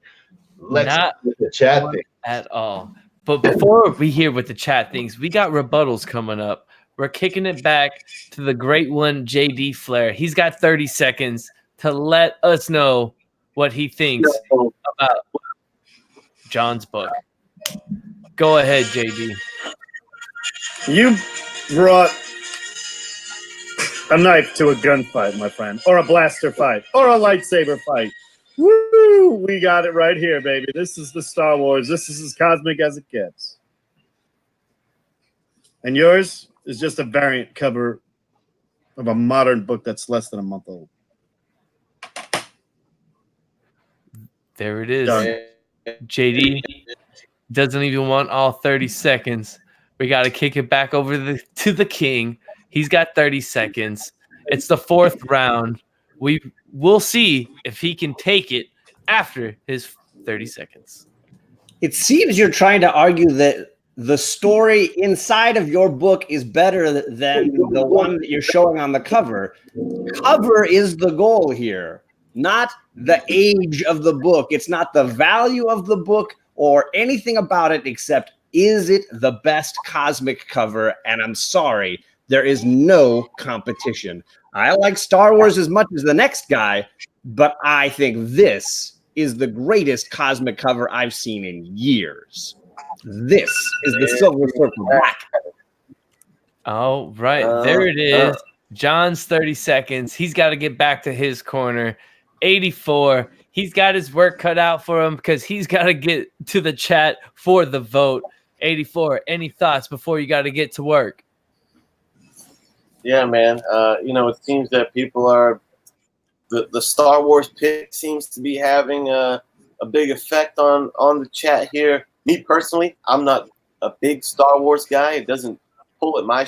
Let's Not get the chat thing. at all. But before we hear what the chat thinks, we got rebuttals coming up. We're kicking it back to the great one, Jay Dee Flair. He's got 30 seconds to let us know what he thinks about John's book. Go ahead, JD. You brought a knife to a gunfight, my friend, or a blaster fight, or a lightsaber fight. Woo! We got it right here, baby. This is the Star Wars. This is as cosmic as it gets. And yours is just a variant cover of a modern book that's less than a month old. There it is. Done. JD doesn't even want all 30 seconds. We got to kick it back over to the king. He's got 30 seconds. It's the fourth round. We'll see if he can take it after his 30 seconds. It seems you're trying to argue that the story inside of your book is better than the one that you're showing on the cover. Cover is the goal here, not the age of the book. It's not the value of the book or anything about it except, is it the best cosmic cover? And I'm sorry, there is no competition. I like Star Wars as much as the next guy, but I think this is the greatest cosmic cover I've seen in years. This is the Silver Surfer Black. Oh, right. There it is. John's 30 seconds. He's got to get back to his corner. 84. He's got his work cut out for him because he's got to get to the chat for the vote. 84. Any thoughts before you got to get to work? Yeah, man. It seems that people are the Star Wars pick seems to be having a big effect on the chat here. Me personally, I'm not a big Star Wars guy. It doesn't pull at my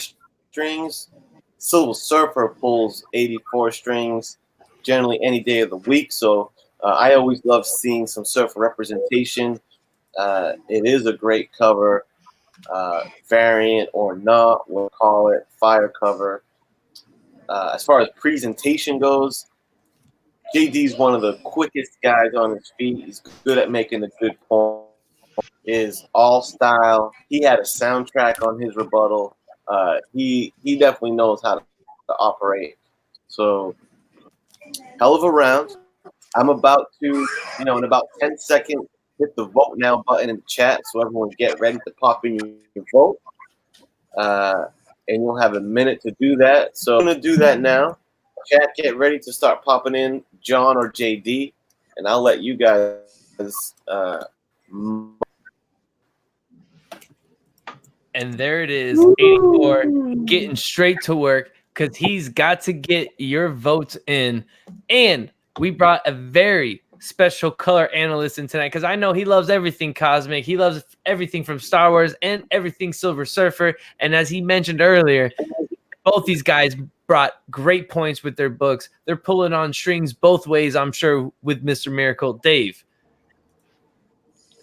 strings. Silver Surfer pulls 84 strings generally any day of the week. So I always love seeing some surfer representation. It is a great cover, variant or not, we'll call it fire cover. As far as presentation goes, JD's one of the quickest guys on his feet. He's good at making a good point. Is all style. He had a soundtrack on his rebuttal. He definitely knows how to operate. So, hell of a round. I'm about to, in about 10 seconds, hit the vote now button in the chat so everyone get ready to pop in your vote. And you'll have a minute to do that. So I'm going to do that now. Chat, get ready to start popping in John or JD, and I'll let you guys And there it is, 84, getting straight to work because he's got to get your votes in. And we brought a very special color analyst in tonight because I know he loves everything cosmic. He loves everything from Star Wars and everything Silver Surfer. And as he mentioned earlier, both these guys brought great points with their books. They're pulling on strings both ways, I'm sure, with Mr. Miracle. Dave,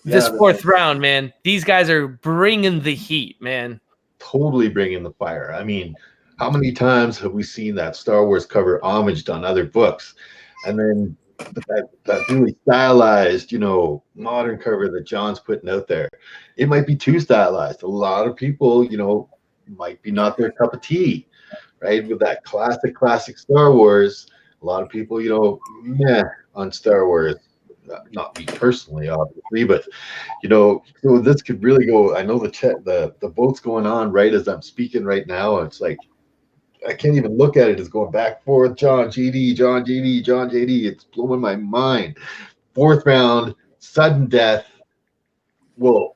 this fourth round, man, these guys are bringing the heat, man. Totally bringing the fire. I mean, how many times have we seen that Star Wars cover homaged on other books? And then that really stylized, modern cover that John's putting out there. It might be too stylized. A lot of people, might be not their cup of tea, right? With that classic Star Wars, a lot of people, meh on Star Wars. Not me personally, obviously, but so this could really go. I know the vote's going on right as I'm speaking right now, and it's like I can't even look at it as going back and forth. John JD, John JD, John JD. It's blowing my mind. Fourth round, sudden death. Whoa.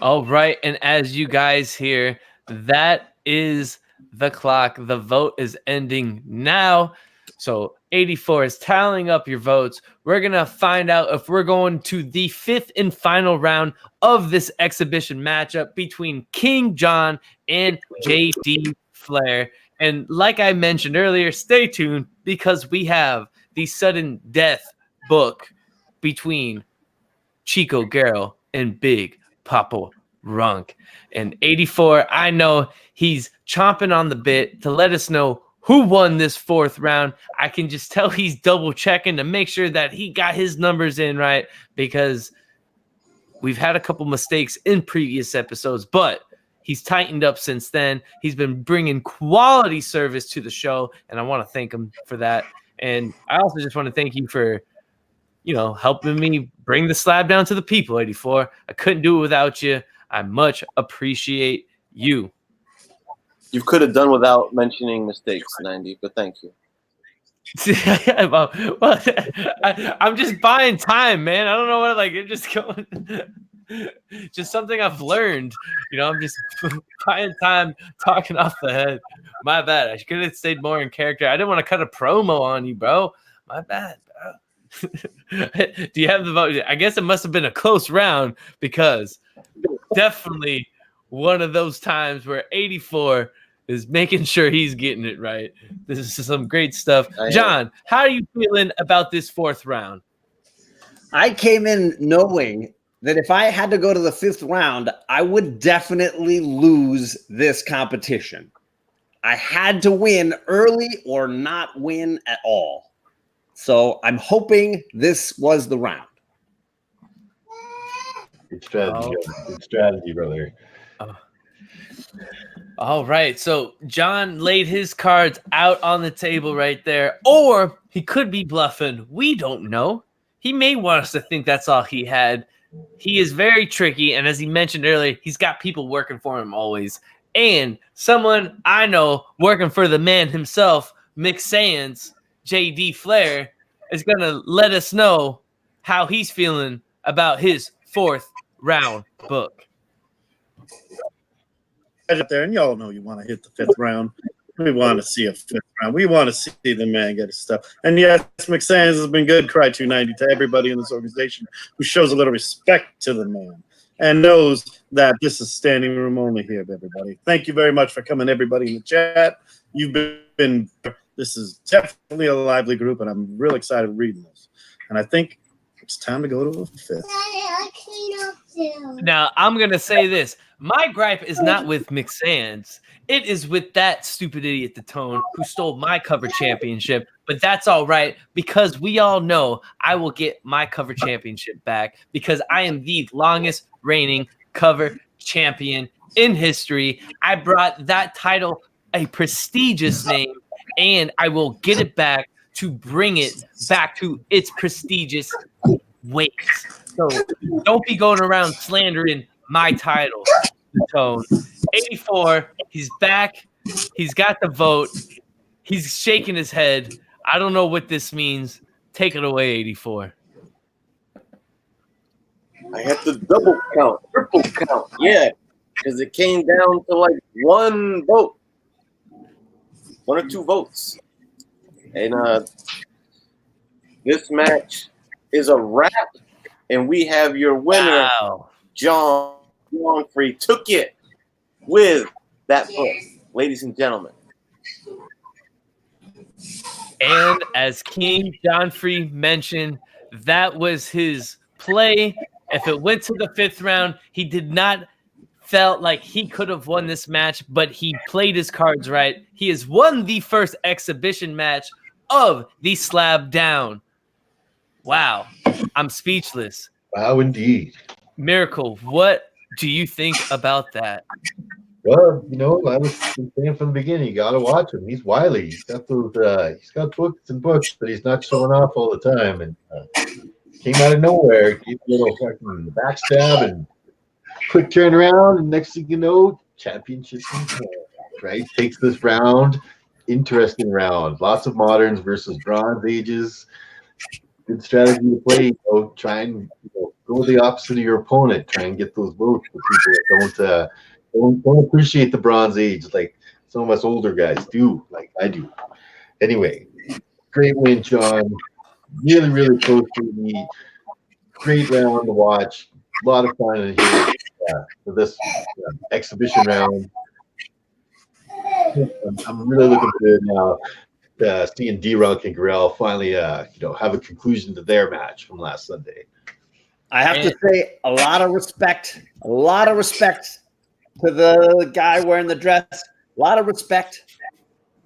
All right. And as you guys hear, that is the clock. The vote is ending now. So 84 is tallying up your votes. We're going to find out if we're going to the 5th and final round of this exhibition matchup between King John and Jay Dee Flair. And like I mentioned earlier, stay tuned because we have the sudden death book between Chico, Garrell, and Big Poppa Runk. And 84, I know he's chomping on the bit to let us know who won this 4th round. I can just tell he's double checking to make sure that he got his numbers in right, because we've had a couple mistakes in previous episodes, but he's tightened up since then. He's been bringing quality service to the show, and I want to thank him for that. And I also just want to thank you for, helping me bring the slab down to the people, 84. I couldn't do it without you. I much appreciate you. You could have done without mentioning mistakes, 90, but thank you. I'm just buying time, man. I don't know what, you're just going. Just something I've learned. I'm just buying time, talking off the head. My bad. I could have stayed more in character. I didn't want to cut a promo on you, bro. My bad, bro. Do you have the vote? I guess it must have been a close round, because definitely one of those times where 84 is making sure he's getting it right. This is some great stuff. John, how are you feeling about this 4th round? I came in knowing that if I had to go to the 5th round, I would definitely lose this competition. I had to win early or not win at all. So I'm hoping this was the round. Good strategy. Good strategy, brother. All right. So John laid his cards out on the table right there. Or he could be bluffing. We don't know. He may want us to think that's all he had. He is very tricky. And as he mentioned earlier, he's got people working for him always. And someone I know working for the man himself, Mick Sands, Jay Dee Flair, is going to let us know how he's feeling about his 4th round book. Up there, and y'all know you want to hit the 5th round. We want to see a 5th round. We want to see the man get his stuff. And yes, McSands has been good, Cry 290, to everybody in this organization who shows a little respect to the man and knows that this is standing room only here, everybody. Thank you very much for coming, everybody in the chat. This is definitely a lively group, and I'm real excited reading this. And I think it's time to go to a 5th. Now, I'm going to say this. My gripe is not with Mick Sands. It is with that stupid idiot, the Tone, who stole my cover championship. But that's all right, because we all know I will get my cover championship back, because I am the longest reigning cover champion in history. I brought that title a prestigious name, and I will get it back to bring it back to its prestigious weight. So don't be going around slandering my title, Tone. 84, he's back. He's got the vote. He's shaking his head. I don't know what this means. Take it away, 84. I had to double count, triple count. Yeah, because it came down to like one vote. 1 or 2 votes. And this match is a wrap. And we have your winner, Wow. John Free. Took it with that book, ladies and gentlemen. And as King John Free mentioned, that was his play. If it went to the 5th round, he did not felt like he could have won this match, but he played his cards right. He has won the first exhibition match of the Slab Down. Wow. I'm speechless. Wow, indeed. Miracle, what do you think about that? Well, I was saying from the beginning, you got to watch him. He's wily. He's got those. He's got books and books, but he's not showing off all the time. And came out of nowhere, gave a little fucking backstab and quick turnaround, and next thing you know, championship in hand, right? Takes this round. Interesting round. Lots of moderns versus bronze ages. good strategy to play. Try and go the opposite of your opponent. Try and get those votes for people that don't appreciate the Bronze Age like some of us older guys do, like I do. Anyway, great win, John. Really, really close to the great round to watch. A lot of fun in here for this exhibition round. I'm really looking forward now seeing D-Runk and Garrell finally, have a conclusion to their match from last Sunday. I have to say, a lot of respect to the guy wearing the dress. A lot of respect.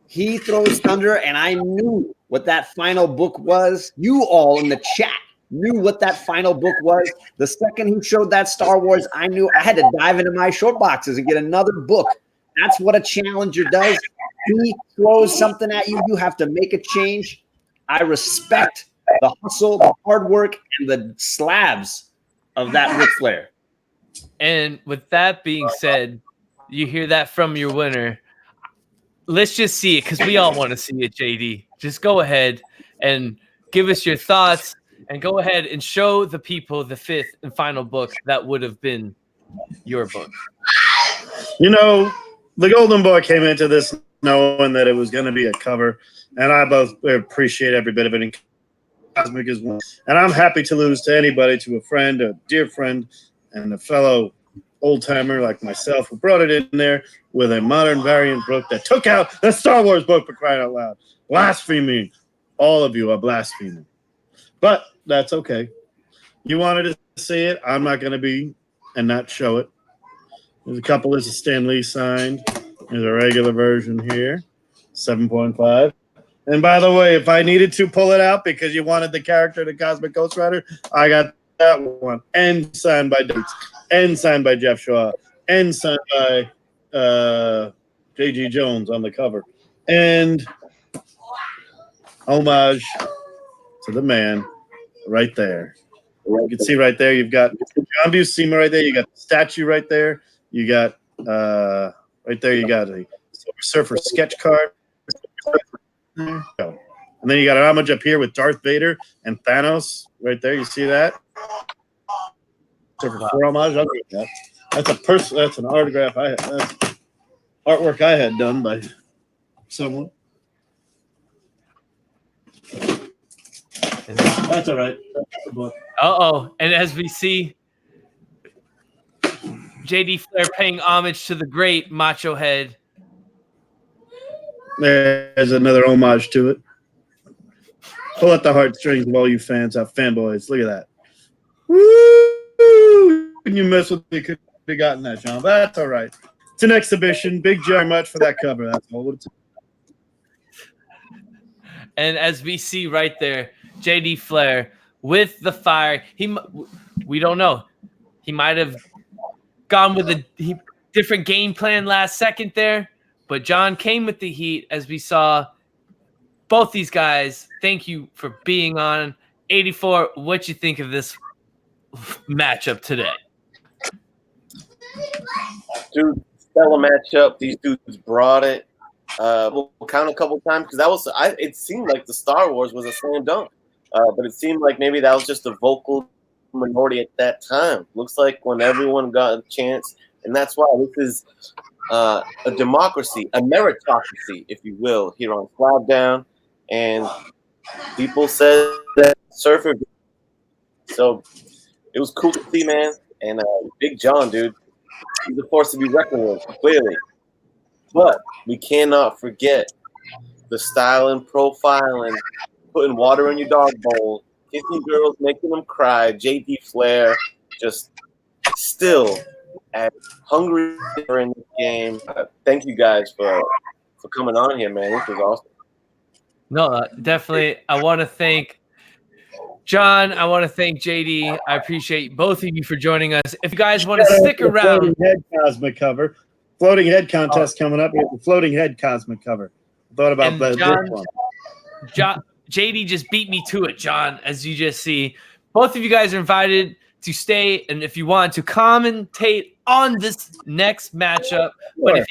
He throws thunder, and I knew what that final book was. You all in the chat knew what that final book was. The second he showed that Star Wars, I knew I had to dive into my short boxes and get another book. That's what a challenger does. He throws something at you. You have to make a change. I respect the hustle, the hard work, and the slabs of that Ric Flair. And with that being said, you hear that from your winner. Let's just see it because we all want to see it, JD. Just go ahead and give us your thoughts and go ahead and show the people the fifth and final book that would have been your book. The Golden Boy came into this knowing that it was going to be a cover, and I both appreciate every bit of it. And Cosmic is one. And I'm happy to lose to anybody, to a friend, a dear friend, and a fellow old-timer like myself who brought it in there with a modern variant book that took out the Star Wars book, for crying out loud. Blaspheming. All of you are blaspheming. But that's okay. You wanted to see it. I'm not going to be and not show it. There's a couple. There's a Stan Lee signed. There's a regular version here, 7.5. And by the way, if I needed to pull it out because you wanted the character, the Cosmic Ghost Rider, I got that one. And signed by Dates. And signed by Jeff Shaw. And signed by J.G. Jones on the cover. And homage to the man right there. You can see right there, you've got John Buscema right there. You got the statue right there. You got right there. You got a Silver Surfer sketch card, and then you got an homage up here with Darth Vader and Thanos right there. You see that? Surfer 4 homage. I'll get that. That's an autograph I had. That's artwork I had done by someone. That's all right. And as we see, Jay Dee Flair paying homage to the great Macho Head. There's another homage to it. Pull at the heartstrings of all you fans out, fanboys. Look at that. Woo! When you mess with me, could have gotten that, John. But that's all right. It's an exhibition. Big J much for that cover. That's all it's. And as we see right there, Jay Dee Flair with the fire. We don't know. He might have gone with a different game plan last second there, but John came with the heat as we saw both these guys. Thank you for being on 84. What you think of this matchup today? Dude, stellar matchup. These dudes brought it. We'll count a couple times because it seemed like the Star Wars was a slam dunk, but it seemed like maybe that was just a vocal minority at that time. Looks like when everyone got a chance, and that's why this is a democracy, a meritocracy, if you will, here on Slab Down. And people said that Surfer. So it was cool to see, man. And Big John, dude, he's a force to be reckoned with, clearly. But we cannot forget the style and profiling, putting water in your dog bowl, kissing girls, making them cry. Jay Dee Flair just still as hungry in this game. Thank you guys for coming on here, man. This was awesome. No, definitely. I want to thank John. I want to thank JD. I appreciate both of you for joining us. If you guys want to stick around, floating head cosmic cover, floating head contest coming up. We have the floating head cosmic cover. Thought about that. JD just beat me to it, John. As you just see, both of you guys are invited to stay, and if you want to commentate on this next matchup, but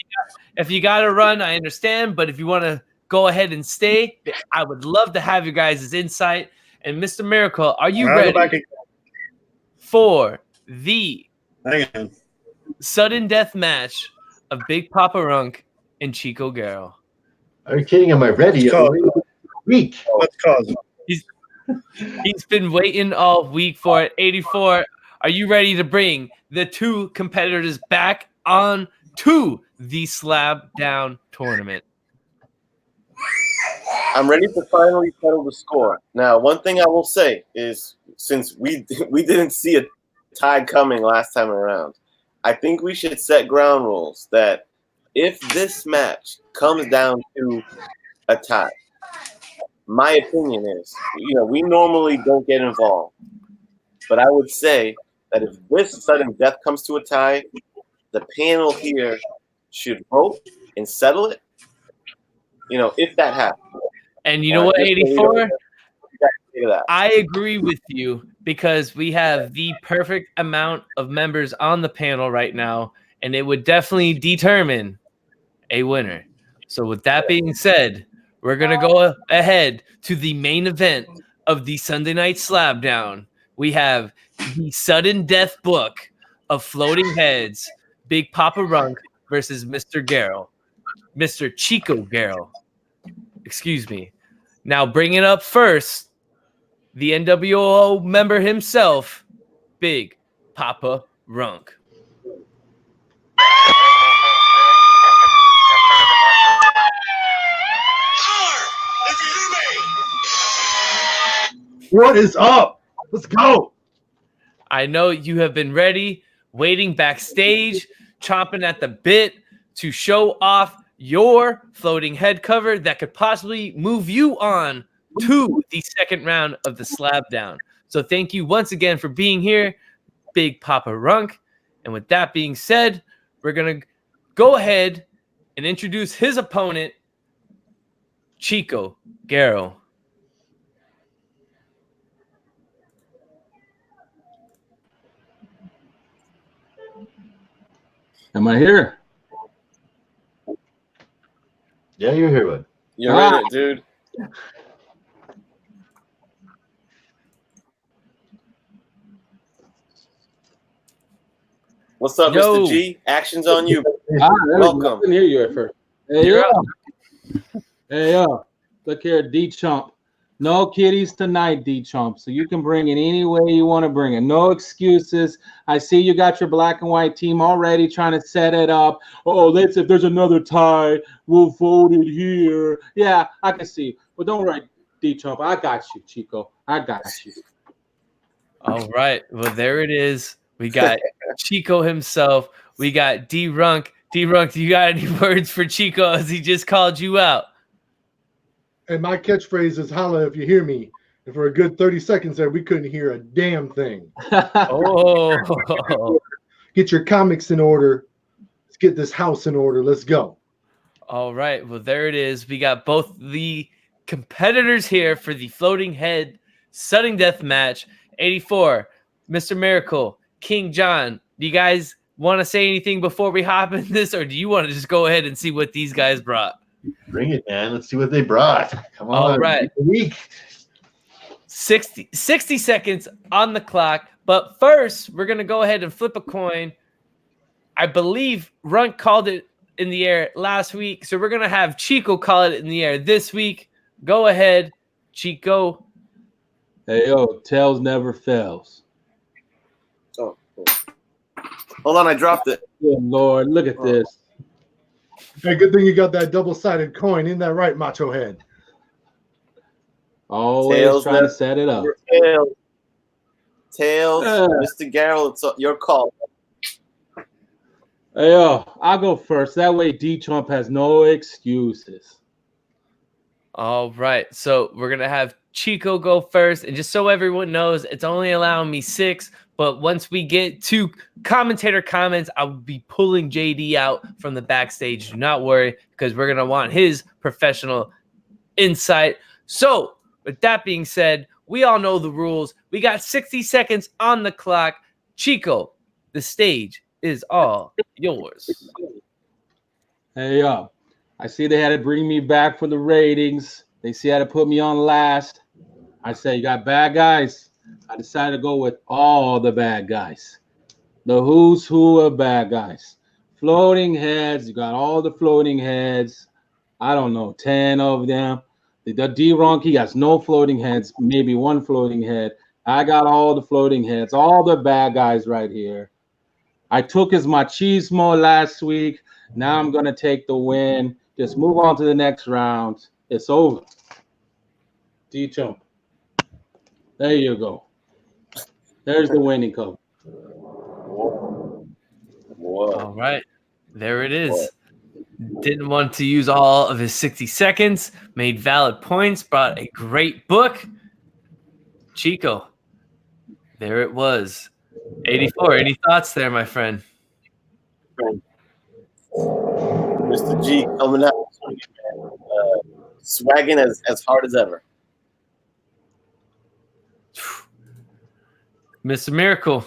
if you got to run, I understand. But if you want to go ahead and stay, I would love to have you guys' insight And Mr. Miracle, are you I'll go ready back and- for the Hang on. sudden death match of Big Poppa Runk and Chico Garrell? Are you kidding? Am I ready? Let's call Week. Let's cause it. He's been waiting all week for it. 84, are you ready to bring the two competitors back on to the Slab Down Tournament? I'm ready to finally settle the score. Now, one thing I will say is, since we didn't see a tie coming last time around, I think we should set ground rules that if this match comes down to a tie, my opinion is, we normally don't get involved, but I would say that if this sudden death comes to a tie, the panel here should vote and settle it. If that happens. And you know what, 84? That. I agree with you because we have the perfect amount of members on the panel right now, and it would definitely determine a winner. So with that being said, we're going to go ahead to the main event of the Sunday Night Slab Down. We have the sudden death book of floating heads, Big Poppa Runk versus Mr. Garrell, Mr. Chico Garrell. Excuse me. Now bringing up first, the NWO member himself, Big Poppa Runk. What is up? Let's go. I know you have been ready, waiting backstage, chomping at the bit to show off your floating head cover that could possibly move you on to the second round of the Slab Down. So thank you once again for being here, Big Poppa Runk. And with that being said, we're going to go ahead and introduce his opponent, Chico Garrell. Am I here? Yeah, you're here, bud. You're in it, dude. What's up, Yo. Mr. G? Action's on you. Welcome. Welcome. I couldn't hear you at first. Hey, You're yo. Hey, yo. Look here, D-Chump. No kitties tonight, D-Chump. So you can bring it any way you want to bring it. No excuses. I see you got your black and white team already trying to set it up. Oh, if there's another tie, we'll vote it here. Yeah, I can see. But don't worry, D-Chump. I got you, Chico. I got you. All right. Well, there it is. We got Chico himself. We got D Runk. D Runk, do you got any words for Chico as he just called you out? And my catchphrase is holla if you hear me. And for a good 30 seconds there, we couldn't hear a damn thing. Oh. Get your comics in order. Let's get this house in order. Let's go. All right. Well, there it is. We got both the competitors here for the floating head sudden death match. 84, Mr. Miracle, King John. Do you guys want to say anything before we hop in this, or do you want to just go ahead and see what these guys brought? Bring it, man. Let's see what they brought. Come on. All right. Week. 60 seconds on the clock. But first, we're going to go ahead and flip a coin. I believe Runk called it in the air last week, so we're going to have Chico call it in the air this week. Go ahead, Chico. Hey, yo, tails never fails. Oh, hold on, I dropped it. Good Lord, look at this. Hey, good thing you got that double-sided coin. Isn't that right, Macho Head? Always Tails trying to never- set it up. Tails, Mr. Garrell, it's your call. Hey, yo, I'll go first. That way D-Chump has no excuses. All right. So we're going to have Chico go first. And just so everyone knows, it's only allowing me 6. But once we get to commentator comments, I'll be pulling JD out from the backstage. Do not worry, because we're going to want his professional insight. So with that being said, we all know the rules. We got 60 seconds on the clock. Chico, the stage is all yours. Hey, yo, I see they had to bring me back for the ratings. They see how to put me on last. I say you got bad guys. I decided to go with all the bad guys. The who's who of bad guys. Floating heads. You got all the floating heads. I don't know, 10 of them. The D-Runk, he has no floating heads, maybe one floating head. I got all the floating heads, all the bad guys right here. I took his machismo last week. Now I'm going to take the win. Just move on to the next round. It's over. D-Chump. There you go. There's the winning cover. Whoa. All right. There it is. Didn't want to use all of his 60 seconds. Made valid points. Brought a great book. Chico. There it was. 84. Any thoughts there, my friend? Mr. G coming out, swagging as hard as ever. Mr. Miracle.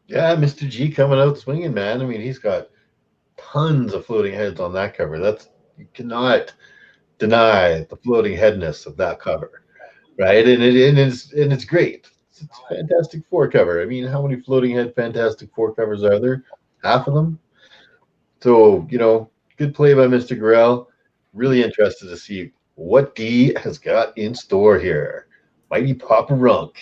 Yeah, Mr. G coming out swinging, man. I mean, he's got tons of floating heads on that cover. You cannot deny the floating headness of that cover, right? And it's great. It's a Fantastic Four cover. I mean, how many floating head Fantastic Four covers are there? Half of them. So, good play by Mr. Garrell. Really interested to see what D has got in store here. Mighty Poppa Runk.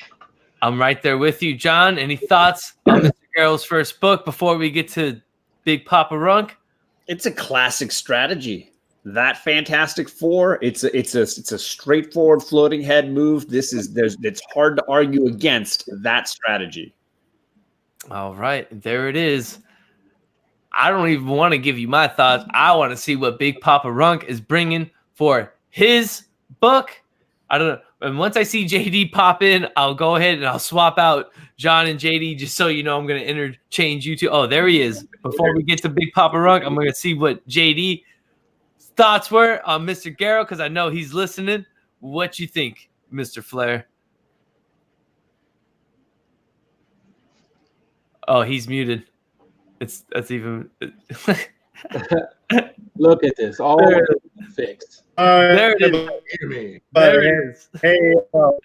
I'm right there with you, John. Any thoughts on Mr. Garrell's first book before we get to Big Poppa Runk? It's a classic strategy. That Fantastic Four, it's a straightforward floating head move. It's hard to argue against that strategy. All right, there it is. I don't even want to give you my thoughts. I want to see what Big Poppa Runk is bringing for his book. I don't know. And once I see JD pop in, I'll go ahead and I'll swap out John and JD just so you know I'm going to interchange you two. Oh, there he is. Before we get to Big Poppa Runk, I'm going to see what JD thoughts were on Mr. Garrell because I know he's listening. What you think, Mr. Flair? Oh, he's muted. That's even. Look at this. All fixed. There it is. There it is. Hey,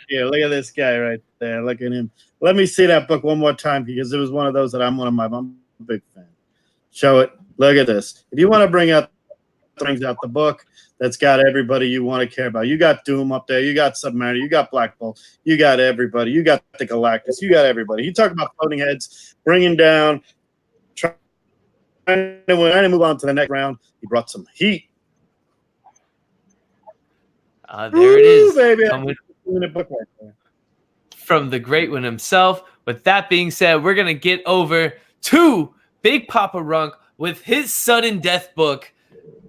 yeah, look at this guy right there. Look at him. Let me see that book one more time because it was one of those that I'm a big fan. Show it. Look at this. If you want to bring out the book that's got everybody you want to care about. You got Doom up there. You got Submariner. You got Black Bolt. You got everybody. You got the Galactus. You got everybody. You talk about floating heads, bringing down, trying to move on to the next round. He brought some heat. There it is. Baby. From the great one himself. With that being said, we're going to get over to Big Poppa Runk with his sudden death book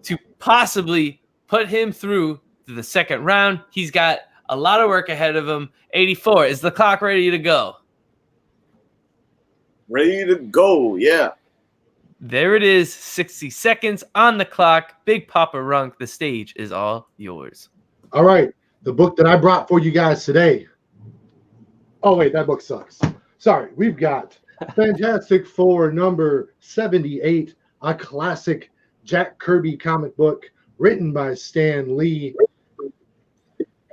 to possibly put him through to the second round. He's got a lot of work ahead of him. 84. Is the clock ready to go? Ready to go, yeah. There it is. 60 seconds on the clock. Big Poppa Runk, the stage is all yours. All right. The book that I brought for you guys today. Oh, wait, that book sucks. Sorry. We've got Fantastic Four number 78, a classic Jack Kirby comic book written by Stan Lee.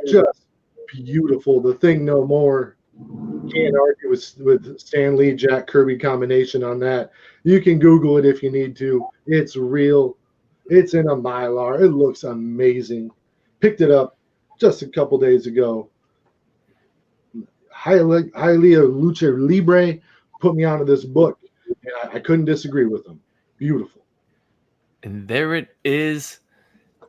Just beautiful. The Thing No More. Can't argue with Stan Lee, Jack Kirby combination on that. You can Google it if you need to. It's real. It's in a Mylar. It looks amazing. Picked it up just a couple days ago. Hialeah Lucha Libre put me onto this book, and I couldn't disagree with them. Beautiful. And there it is,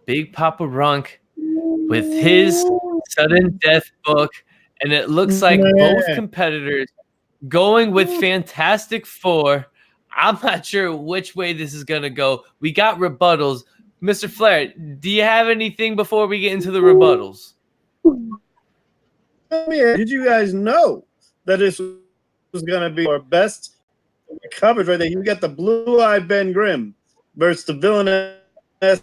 Big Poppa Runk with his sudden death book. And it looks like both competitors going with Fantastic Four. I'm not sure which way this is going to go. We got rebuttals. Mr. Flair, do you have anything before we get into the rebuttals? Did you guys know that this was going to be our best coverage right there? You got the blue-eyed Ben Grimm versus the villainous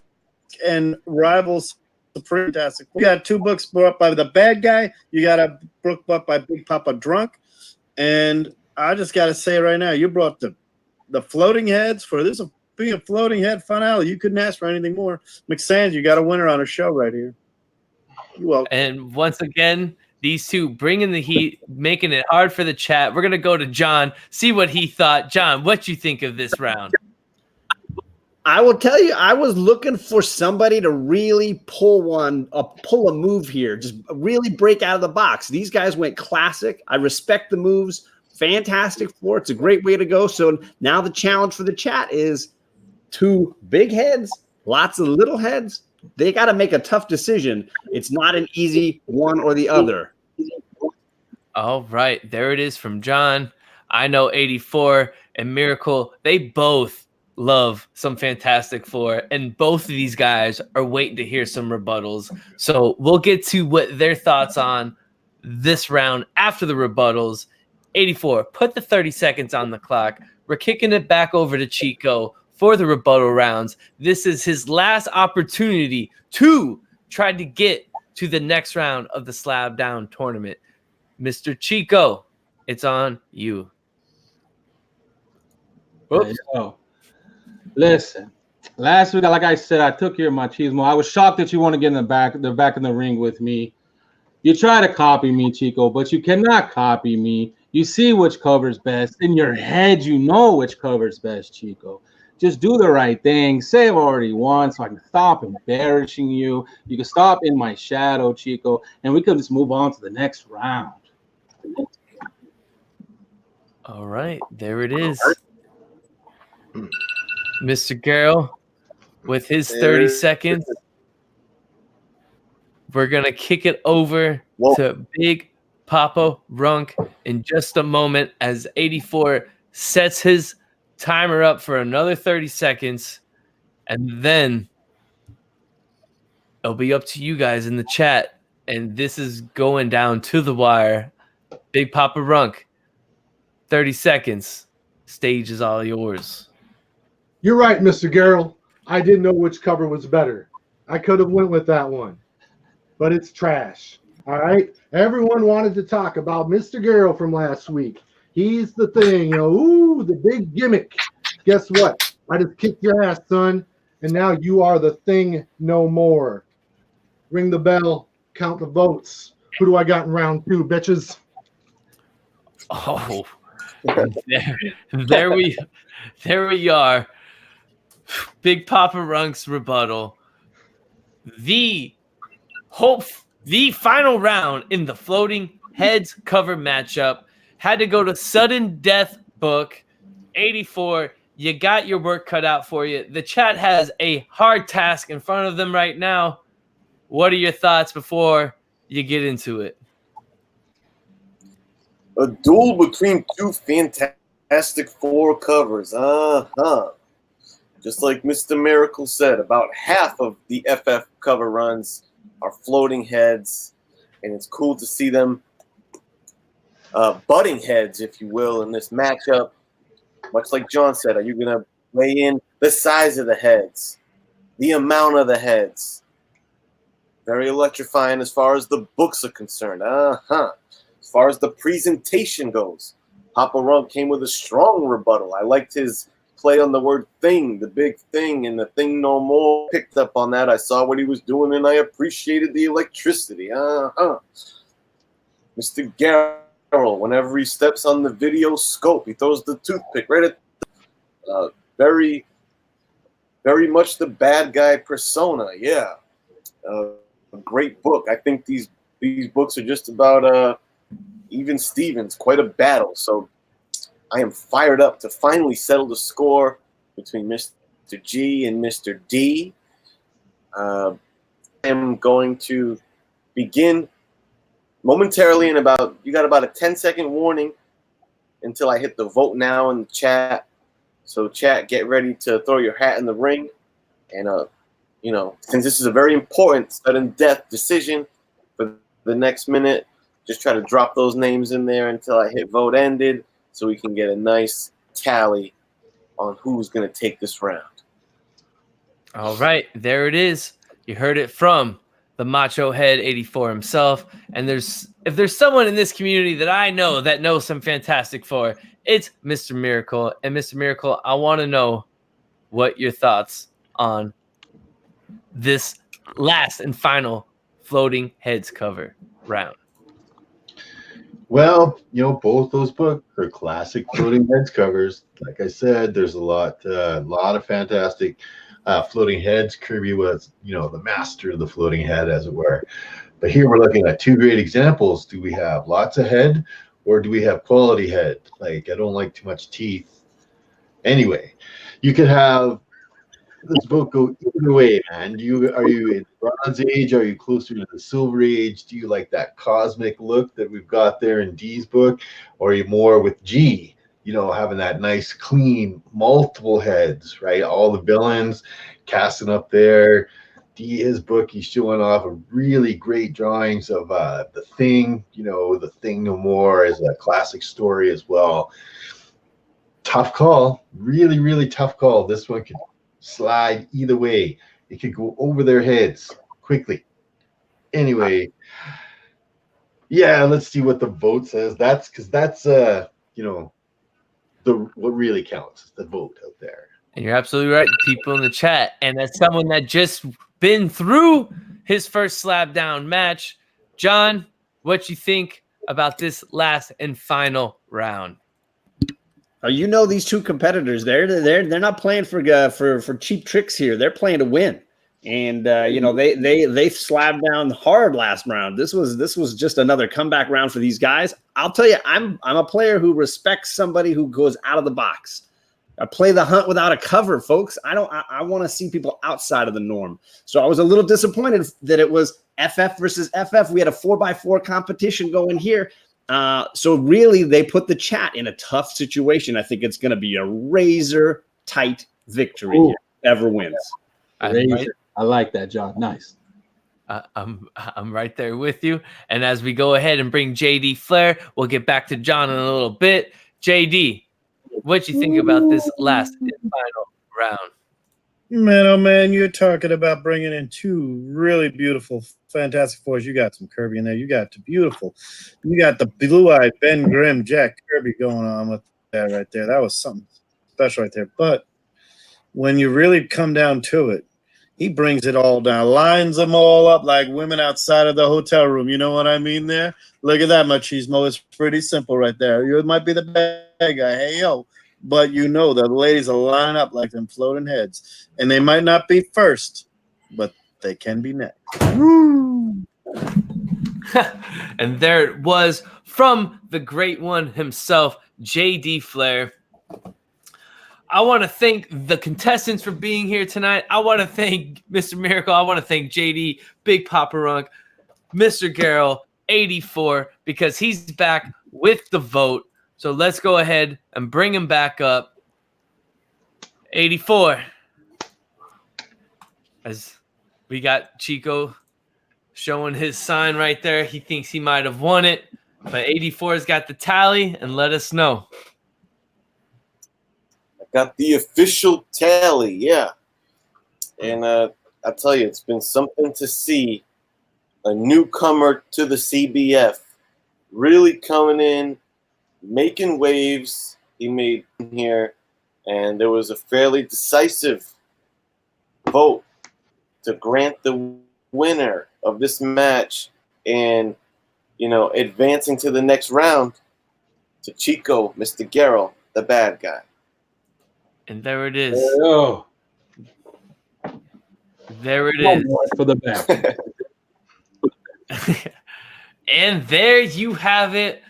and rivals Supreme Fantastic. You got two books brought by the bad guy. You got a book brought by Big Poppa Runk. And I just got to say right now, you brought the floating heads for this being a floating head finale. You couldn't ask for anything more. McSands, you got a winner on our show right here. You're welcome. And once again, these two bringing the heat, making it hard for the chat. We're going to go to John, see what he thought. John, what you think of this round? I will tell you, I was looking for somebody to really pull a move here, just really break out of the box. These guys went classic. I respect the moves. Fantastic floor. It's a great way to go. So now the challenge for the chat is two big heads, lots of little heads. They got to make a tough decision. It's not an easy one or the other. All right, there it is from John. I know 84 and Miracle, they both love some Fantastic Four, and both of these guys are waiting to hear some rebuttals. So we'll get to what their thoughts on this round after the rebuttals. 84, put the 30 seconds on the clock. We're kicking it back over to Chico for the rebuttal rounds. This is his last opportunity to try to get to the next round of the Slab Down Tournament. Mr. Chico, it's on you. Oops. Listen, last week, like I said, I took your machismo. I was shocked that you want to get in the back in the ring with me. You try to copy me, Chico, but you cannot copy me. You see which cover's best. In your head, you know which cover's best, Chico. Just do the right thing. Say I've already won so I can stop embarrassing you. You can stop in my shadow, Chico, and we can just move on to the next round. All right, there it is. Mr. Garrell, with his 30 seconds, we're going to kick it over to Big Poppa Runk in just a moment as 84 sets his timer up for another 30 seconds. And then it'll be up to you guys in the chat. And this is going down to the wire. Big Poppa Runk, 30 seconds. Stage is all yours. You're right, Mr. Garrell. I didn't know which cover was better. I could have went with that one, but it's trash. All right. Everyone wanted to talk about Mr. Garrell from last week. He's the thing, ooh, the big gimmick. Guess what? I just kicked your ass, son, and now you are the thing no more. Ring the bell, count the votes. Who do I got in round 2, bitches? Oh, there we are. Big Poppa Runk's rebuttal. The final round in the floating heads cover matchup had to go to sudden death book. 84, you got your work cut out for you. The chat has a hard task in front of them right now. What are your thoughts before you get into it? A duel between two Fantastic Four covers. Just like Mr. Miracle said, about half of the FF cover runs are floating heads, and it's cool to see them butting heads, if you will, in this matchup. Much like John said, are you going to weigh in the size of the heads, the amount of the heads? Very electrifying as far as the books are concerned. As far as the presentation goes, Poppa Runk came with a strong rebuttal. I liked his play on the word thing, the big thing, and the thing no more. Picked up on that. I saw what he was doing, and I appreciated the electricity. Mr. Garrell, whenever he steps on the video scope, he throws the toothpick right at very, very much the bad guy persona. Yeah. A great book. I think these books are just about even Stevens, quite a battle. So I am fired up to finally settle the score between Mr. G and Mr. D. I am going to begin momentarily in you got about a 10-second warning until I hit the vote now in the chat. So chat, get ready to throw your hat in the ring. And, since this is a very important sudden death decision for the next minute, just try to drop those names in there until I hit vote ended so we can get a nice tally on who's going to take this round. All right, there it is. You heard it from the Macho Head 84 himself. And if there's someone in this community that I know that knows some Fantastic Four, it's Mr. Miracle. And Mr. Miracle, I want to know what your thoughts on this last and final floating heads cover round? Well, both those books are classic floating heads covers. Like I said, there's a lot of fantastic floating heads. Kirby was, the master of the floating head, as it were. But here we're looking at two great examples. Do we have lots of head, or do we have quality head? Like, I don't like too much teeth. Anyway, you could have this book go either way, man. Are you in Bronze Age? Are you closer to the Silver Age? Do you like that cosmic look that we've got there in D's book? Or are you more with G, having that nice, clean, multiple heads, right? All the villains casting up there. D, his book, he's showing off a really great drawings of the Thing. The Thing No More is a classic story as well. Tough call. Really, really tough call. This one could slide either way. It could go over their heads quickly. Anyway, yeah, let's see what the vote says. That's what really counts is the vote out there. And you're absolutely right, people in the chat. And as someone that just been through his first slab down match, John, what you think about this last and final round? These two competitors, they're not playing for cheap tricks here. They're playing to win, and they slapped down hard last round. This was just another comeback round for these guys. I'll tell you, I'm a player who respects somebody who goes out of the box. I play the hunt without a cover, folks. I want to see people outside of the norm. So I was a little disappointed that it was FF versus FF. We had a 4x4 competition going here. So really, they put the chat in a tough situation. I think it's going to be a razor tight victory. Whoever wins. I like that, John. Nice. I'm right there with you. And as we go ahead and bring Jay Dee Flair, we'll get back to John in a little bit. JD, what you think about this last and final round? Man, oh man, you're talking about bringing in two really beautiful, fantastic boys. You got some Kirby in there. You got the blue-eyed Ben Grimm, Jack Kirby going on with that right there. That was something special right there. But when you really come down to it, he brings it all down, lines them all up like women outside of the hotel room. You know what I mean there? Look at that machismo. It's pretty simple right there. You might be the bad guy. Hey, yo. But the ladies are lining up like them floating heads. And they might not be first, but they can be next. And there it was from the great one himself, Jay Dee Flair. I want to thank the contestants for being here tonight. I want to thank Mr. Miracle. I want to thank JD, Big Poppa Runk, Mr. Garrell, 84, because he's back with the vote. So let's go ahead and bring him back up. 84. As we got Chico showing his sign right there. He thinks he might have won it. But 84's got the tally, and let us know. I got the official tally, yeah. And I'll tell you, it's been something to see a newcomer to the CBF really coming in, making waves. He made here, and there was a fairly decisive vote to grant the winner of this match and, advancing to the next round to Chico, Mr. Garrell, the bad guy. And there it is. Oh. There it is. For the back. And there you have it.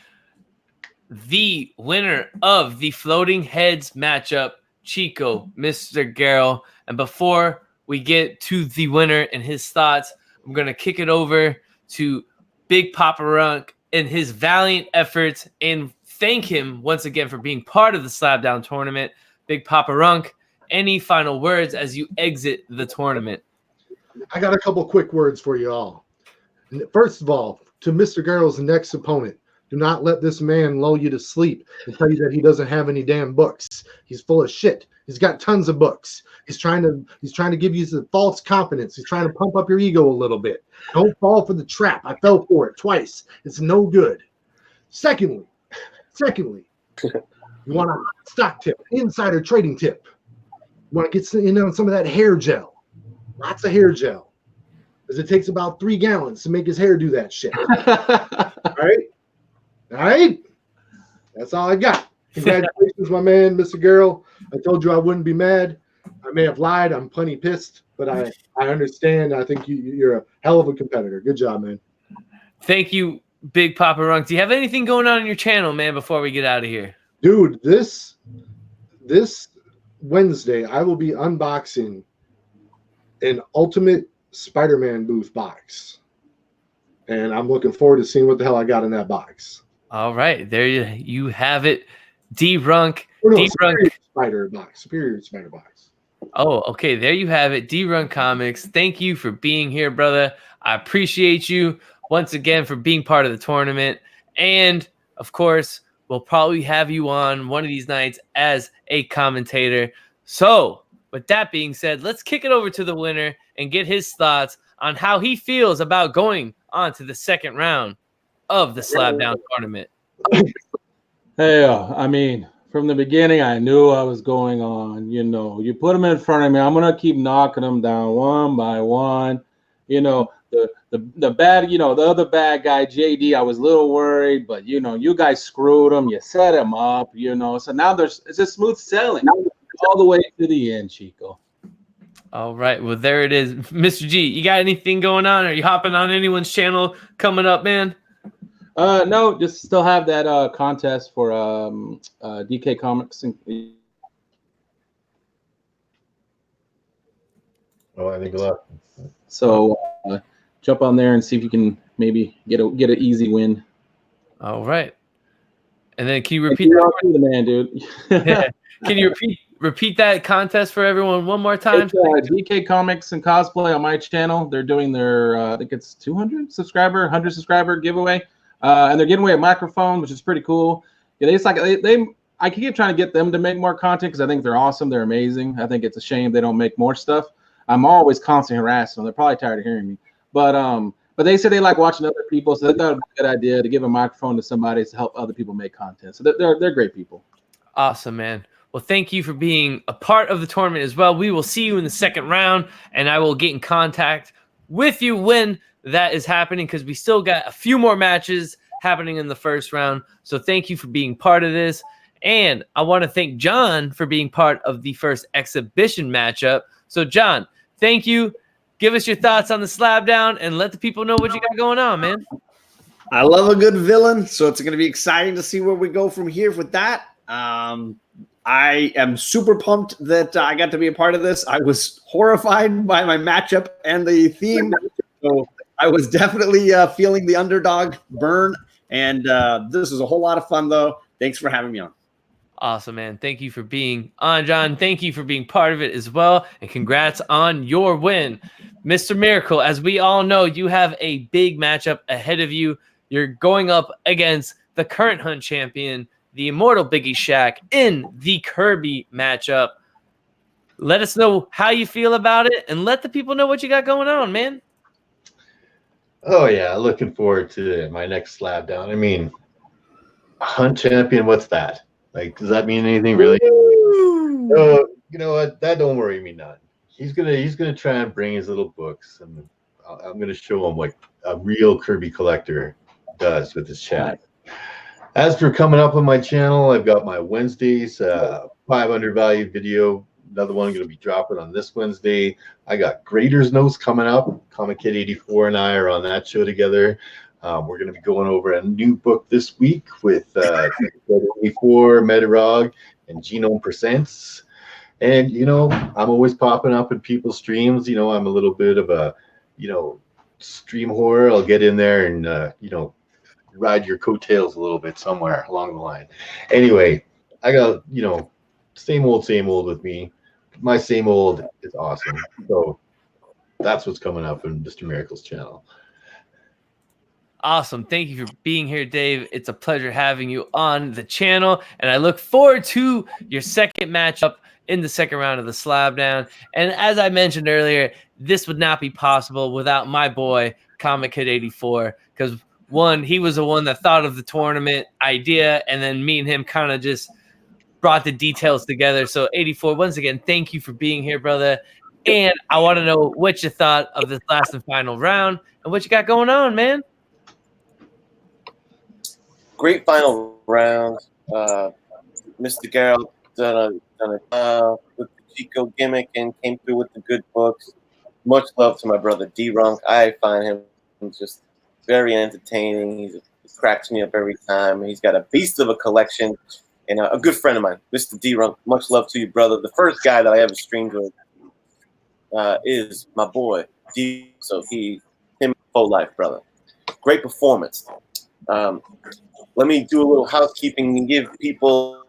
The winner of the Floating Heads matchup, Chico, Mr. Garrell. And before we get to the winner and his thoughts, I'm going to kick it over to Big Poppa Runk and his valiant efforts and thank him once again for being part of the Slab Down Tournament. Big Poppa Runk, any final words as you exit the tournament? I got a couple quick words for you all. First of all, to Mr. Garrell's next opponent, do not let this man lull you to sleep and tell you that he doesn't have any damn books. He's full of shit. He's got tons of books. He's trying to give you some false confidence. He's trying to pump up your ego a little bit. Don't fall for the trap. I fell for it twice. It's no good. Secondly, you want a stock tip, insider trading tip. You want to get in on some of that hair gel. Lots of hair gel. because it takes about 3 gallons to make his hair do that shit. All right. That's all I got. Congratulations, my man, Mr. Garrell. I told you I wouldn't be mad. I may have lied. I'm plenty pissed, but I understand. I think you're a hell of a competitor. Good job, man. Thank you, Big Poppa Runk. Do you have anything going on your channel, man, before we get out of here? Dude, this Wednesday, I will be unboxing an Ultimate Spider-Man booth box. And I'm looking forward to seeing what the hell I got in that box. All right. There you have it. D Runk. Oh, no, D Runk. Superior Spider box. Oh, okay. There you have it. D Runk Comics. Thank you for being here, brother. I appreciate you once again for being part of the tournament. And of course, we'll probably have you on one of these nights as a commentator. So with that being said, let's kick it over to the winner and get his thoughts on how he feels about going on to the second round of the Slab Down Tournament. Hey, I mean, from the beginning, I knew I was going on. You know, you put them in front of me, I'm gonna keep knocking them down one by one. You know, the bad, you know, the other bad guy, Jay Dee, I was a little worried, but you know, you guys screwed him. You set him up. You know, so now it's just smooth sailing all the way to the end, Chico. All right, well, there it is. Mr. G, you got anything going on? Are you hopping on anyone's channel coming up, man? No, just still have that contest for DK Comics. Oh, I think a lot. So jump on there and see if you can maybe get an easy win. All right. And then can you repeat that? The man, dude. Yeah. Can you repeat that contest for everyone one more time? It's, DK Comics and Cosplay on my channel. They're doing their I think it's 100 subscriber giveaway. And they're giving away a microphone, which is pretty cool. Yeah, I keep trying to get them to make more content because I think they're awesome. They're amazing. I think it's a shame they don't make more stuff. I'm always constantly harassing them. They're probably tired of hearing me. But they say they like watching other people, so they thought it was a good idea to give a microphone to somebody to help other people make content. So they're great people. Awesome, man. Well, thank you for being a part of the tournament as well. We will see you in the second round, and I will get in contact with you when that is happening because we still got a few more matches happening in the first round. So thank you for being part of this. And I want to thank John for being part of the first exhibition matchup. So, John, thank you. Give us your thoughts on the Slab Down and let the people know what you got going on, man. I love a good villain, so it's going to be exciting to see where we go from here with that. I am super pumped that I got to be a part of this. I was horrified by my matchup and the theme. So I was definitely feeling the underdog burn, and this is a whole lot of fun, though. Thanks for having me on. Awesome, man. Thank you for being on, John. Thank you for being part of it as well, and congrats on your win. Mr. Miracle, as we all know, you have a big matchup ahead of you. You're going up against the current Hunt champion, the immortal Biggie Shaq, in the Kirby matchup. Let us know how you feel about it, and let the people know what you got going on, man. Oh, yeah. Looking forward to my next Slab Down. I mean, Hunt champion, what's that? Like, does that mean anything really? You know what? That don't worry me none. He's gonna try and bring his little books, and I'm gonna show him what a real Kirby collector does with his chat. As for coming up on my channel, I've got my Wednesdays 500 value video. Another one going to be dropping on this Wednesday. I got Graders Notes coming up. Comic Kid 84 and I are on that show together. We're going to be going over a new book this week with 84, Metarog, and Genome Presents. And, you know, I'm always popping up in people's streams. You know, I'm a little bit of a, you know, stream whore. I'll get in there and, you know, ride your coattails a little bit somewhere along the line. Anyway, I got, you know, same old with me. My same old is awesome. So that's what's coming up in Mr. Miracle's channel. Awesome. Thank you for being here, Dave. It's a pleasure having you on the channel, and I look forward to your second matchup in the second round of the Slab Down. And as I mentioned earlier, this would not be possible without my boy, Comic Kid 84, because one, he was the one that thought of the tournament idea, and then me and him kind of just brought the details together. So 84, once again, thank you for being here, brother. And I want to know what you thought of this last and final round and what you got going on, man. Great final round. Mr. Garrell done a with the Chico gimmick and came through with the good books. Much love to my brother D Runk. I find him just very entertaining. He cracks me up every time. He's got a beast of a collection, and a good friend of mine, Mr. D Runk. Much love to you, brother. The first guy that I ever streamed with is my boy D. So him full life, brother. Great performance. Let me do a little housekeeping and give people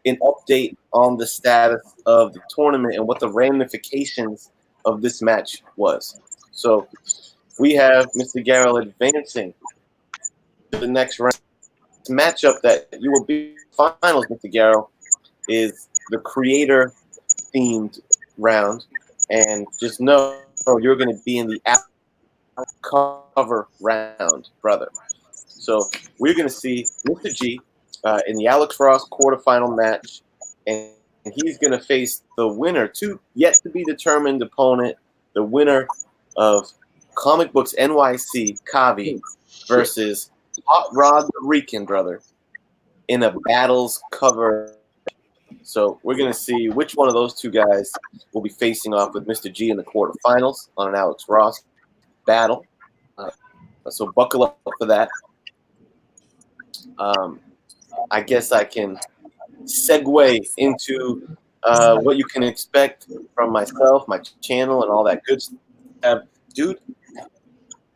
an update on the status of the tournament and what the ramifications of this match was. So we have Mr. Garrell advancing to the next round. This matchup that you will be finals, Mr. Garrell, is the creator-themed round. And just know you're going to be in the cover round, brother. So we're going to see Mr. G in the Alex Ross quarterfinal match, and he's going to face the winner, yet to be determined opponent, the winner of Comic Books NYC, Kavi, versus Hot Rod the Rican, brother, in a battles cover. So we're going to see which one of those two guys will be facing off with Mr. G in the quarterfinals on an Alex Ross battle. So buckle up for that. I guess I can segue into what you can expect from myself, my channel, and all that good stuff. Dude,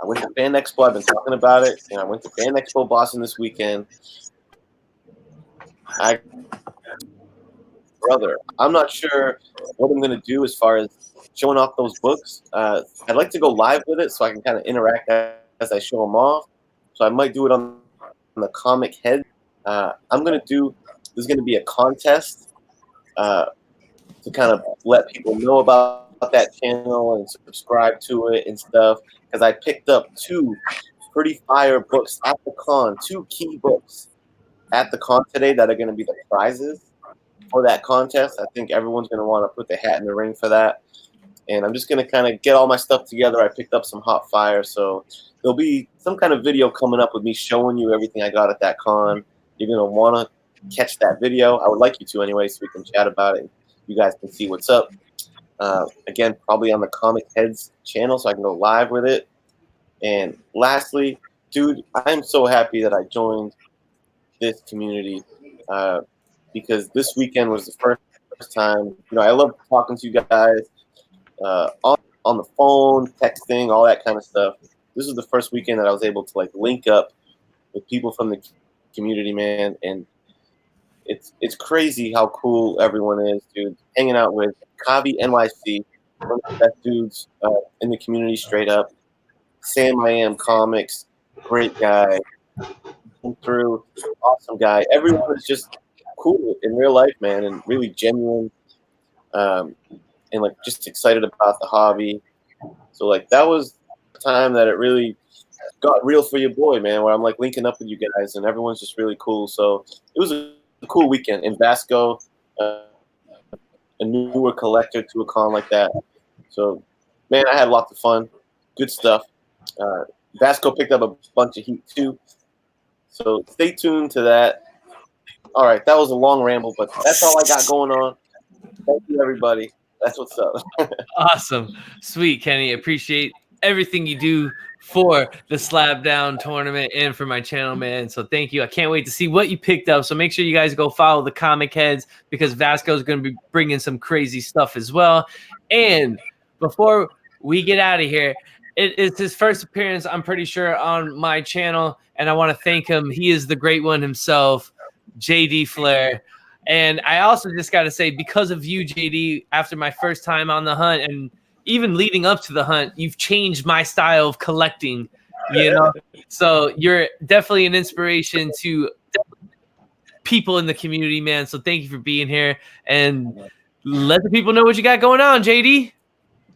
I went to Fan Expo. I've been talking about it, and I went to Fan Expo Boston this weekend. Brother, I'm not sure what I'm going to do as far as showing off those books. I'd like to go live with it so I can kind of interact as I show them off. So I might do it on the Comic Head. There's going to be a contest to kind of let people know about that channel and subscribe to it and stuff. Because I picked up 2 pretty fire books at the con, 2 key books at the con today that are going to be the prizes for that contest. I think everyone's going to want to put their hat in the ring for that. And I'm just going to kind of get all my stuff together. I picked up some hot fire. So there'll be some kind of video coming up with me showing you everything I got at that con. You're going to want to catch that video. I would like you to anyway, so we can chat about it. You guys can see what's up. Again, probably on the Comic Heads channel, so I can go live with it. And lastly, dude, I'm so happy that I joined this community because this weekend was the first time. I love talking to you guys on the phone, texting, all that kind of stuff. This was the first weekend that I was able to link up with people from the community, man, and it's crazy how cool everyone is, dude. Hanging out with Kavi NYC, one of the best dudes in the community, straight up. Sam I Am Comics, great guy. Through, awesome guy. Everyone is just cool in real life, man, and really genuine, and just excited about the hobby. So that was the time that it really got real for your boy, man, where I'm linking up with you guys, and everyone's just really cool. So it was a cool weekend in Vasco, a newer collector to a con like that. So, man, I had lots of fun, good stuff. Vasco picked up a bunch of heat too. So stay tuned to that. All right, that was a long ramble, but that's all I got going on. Thank you, everybody. That's what's up. Awesome. Sweet, Kenny. Appreciate everything you do for the Slab Down Tournament and for my channel, man. So thank you. I can't wait to see what you picked up. So make sure you guys go follow the Comic Heads because Vasco is going to be bringing some crazy stuff as well. And before we get out of here, it's his first appearance, I'm pretty sure, on my channel, and I want to thank him. He is the great one himself, Jay Dee Flair. And I also just got to say, because of you, JD, after my first time on the hunt and even leading up to the hunt, you've changed my style of collecting, So you're definitely an inspiration to people in the community, man. So thank you for being here and let the people know what you got going on, JD.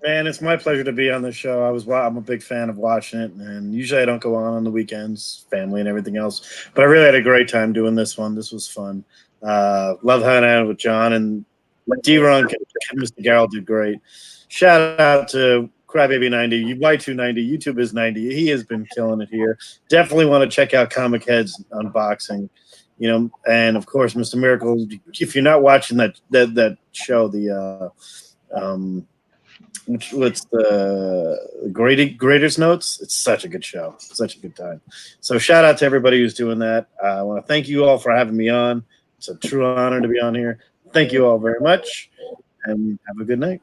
Man, it's my pleasure to be on the show. I'm a big fan of watching it, and usually I don't go on the weekends, family and everything else. But I really had a great time doing this one. This was fun. Love hanging out with John and D Runk and Mr. Garrell did great. Shout out to Crybaby90, Y290, YouTube is 90. He has been killing it here. Definitely want to check out Comic Head's unboxing. And of course, Mr. Miracle. If you're not watching that show, what's the Greatest Notes? It's such a good show. Such a good time. So shout out to everybody who's doing that. I want to thank you all for having me on. It's a true honor to be on here. Thank you all very much, and have a good night.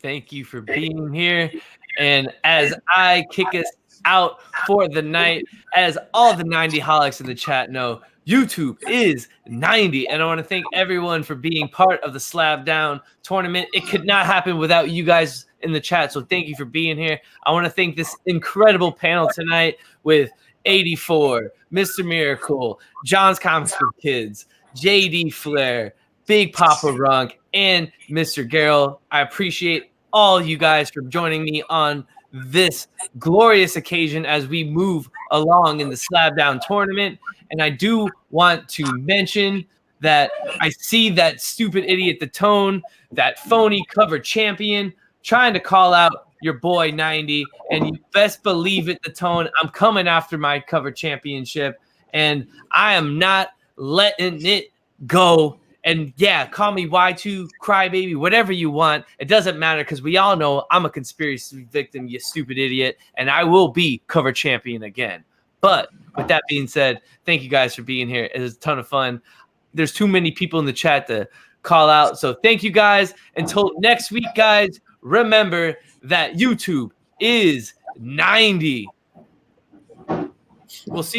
Thank you for being here. And as I kick us out for the night, as all the 90holics in the chat know, YouTube is 90. And I want to thank everyone for being part of the Slab Down tournament. It could not happen without you guys in the chat. So thank you for being here. I want to thank this incredible panel tonight with 84, Mr. Miracle, John's Comics for Kids, Jay Dee Flair, Big Poppa Runk, and Mr. Garrell. I appreciate all you guys for joining me on this glorious occasion as we move along in the Slab Down tournament. And I do want to mention that I see that stupid idiot, the Tone, that phony cover champion, trying to call out your boy 90. And you best believe it, the Tone, I'm coming after my cover championship. And I am not letting it go. And yeah, call me Y2, Crybaby, whatever you want. It doesn't matter because we all know I'm a conspiracy victim, you stupid idiot. And I will be cover champion again. But with that being said, thank you guys for being here. It was a ton of fun. There's too many people in the chat to call out. So thank you guys. Until next week, guys, remember that YouTube is 90. We'll see you.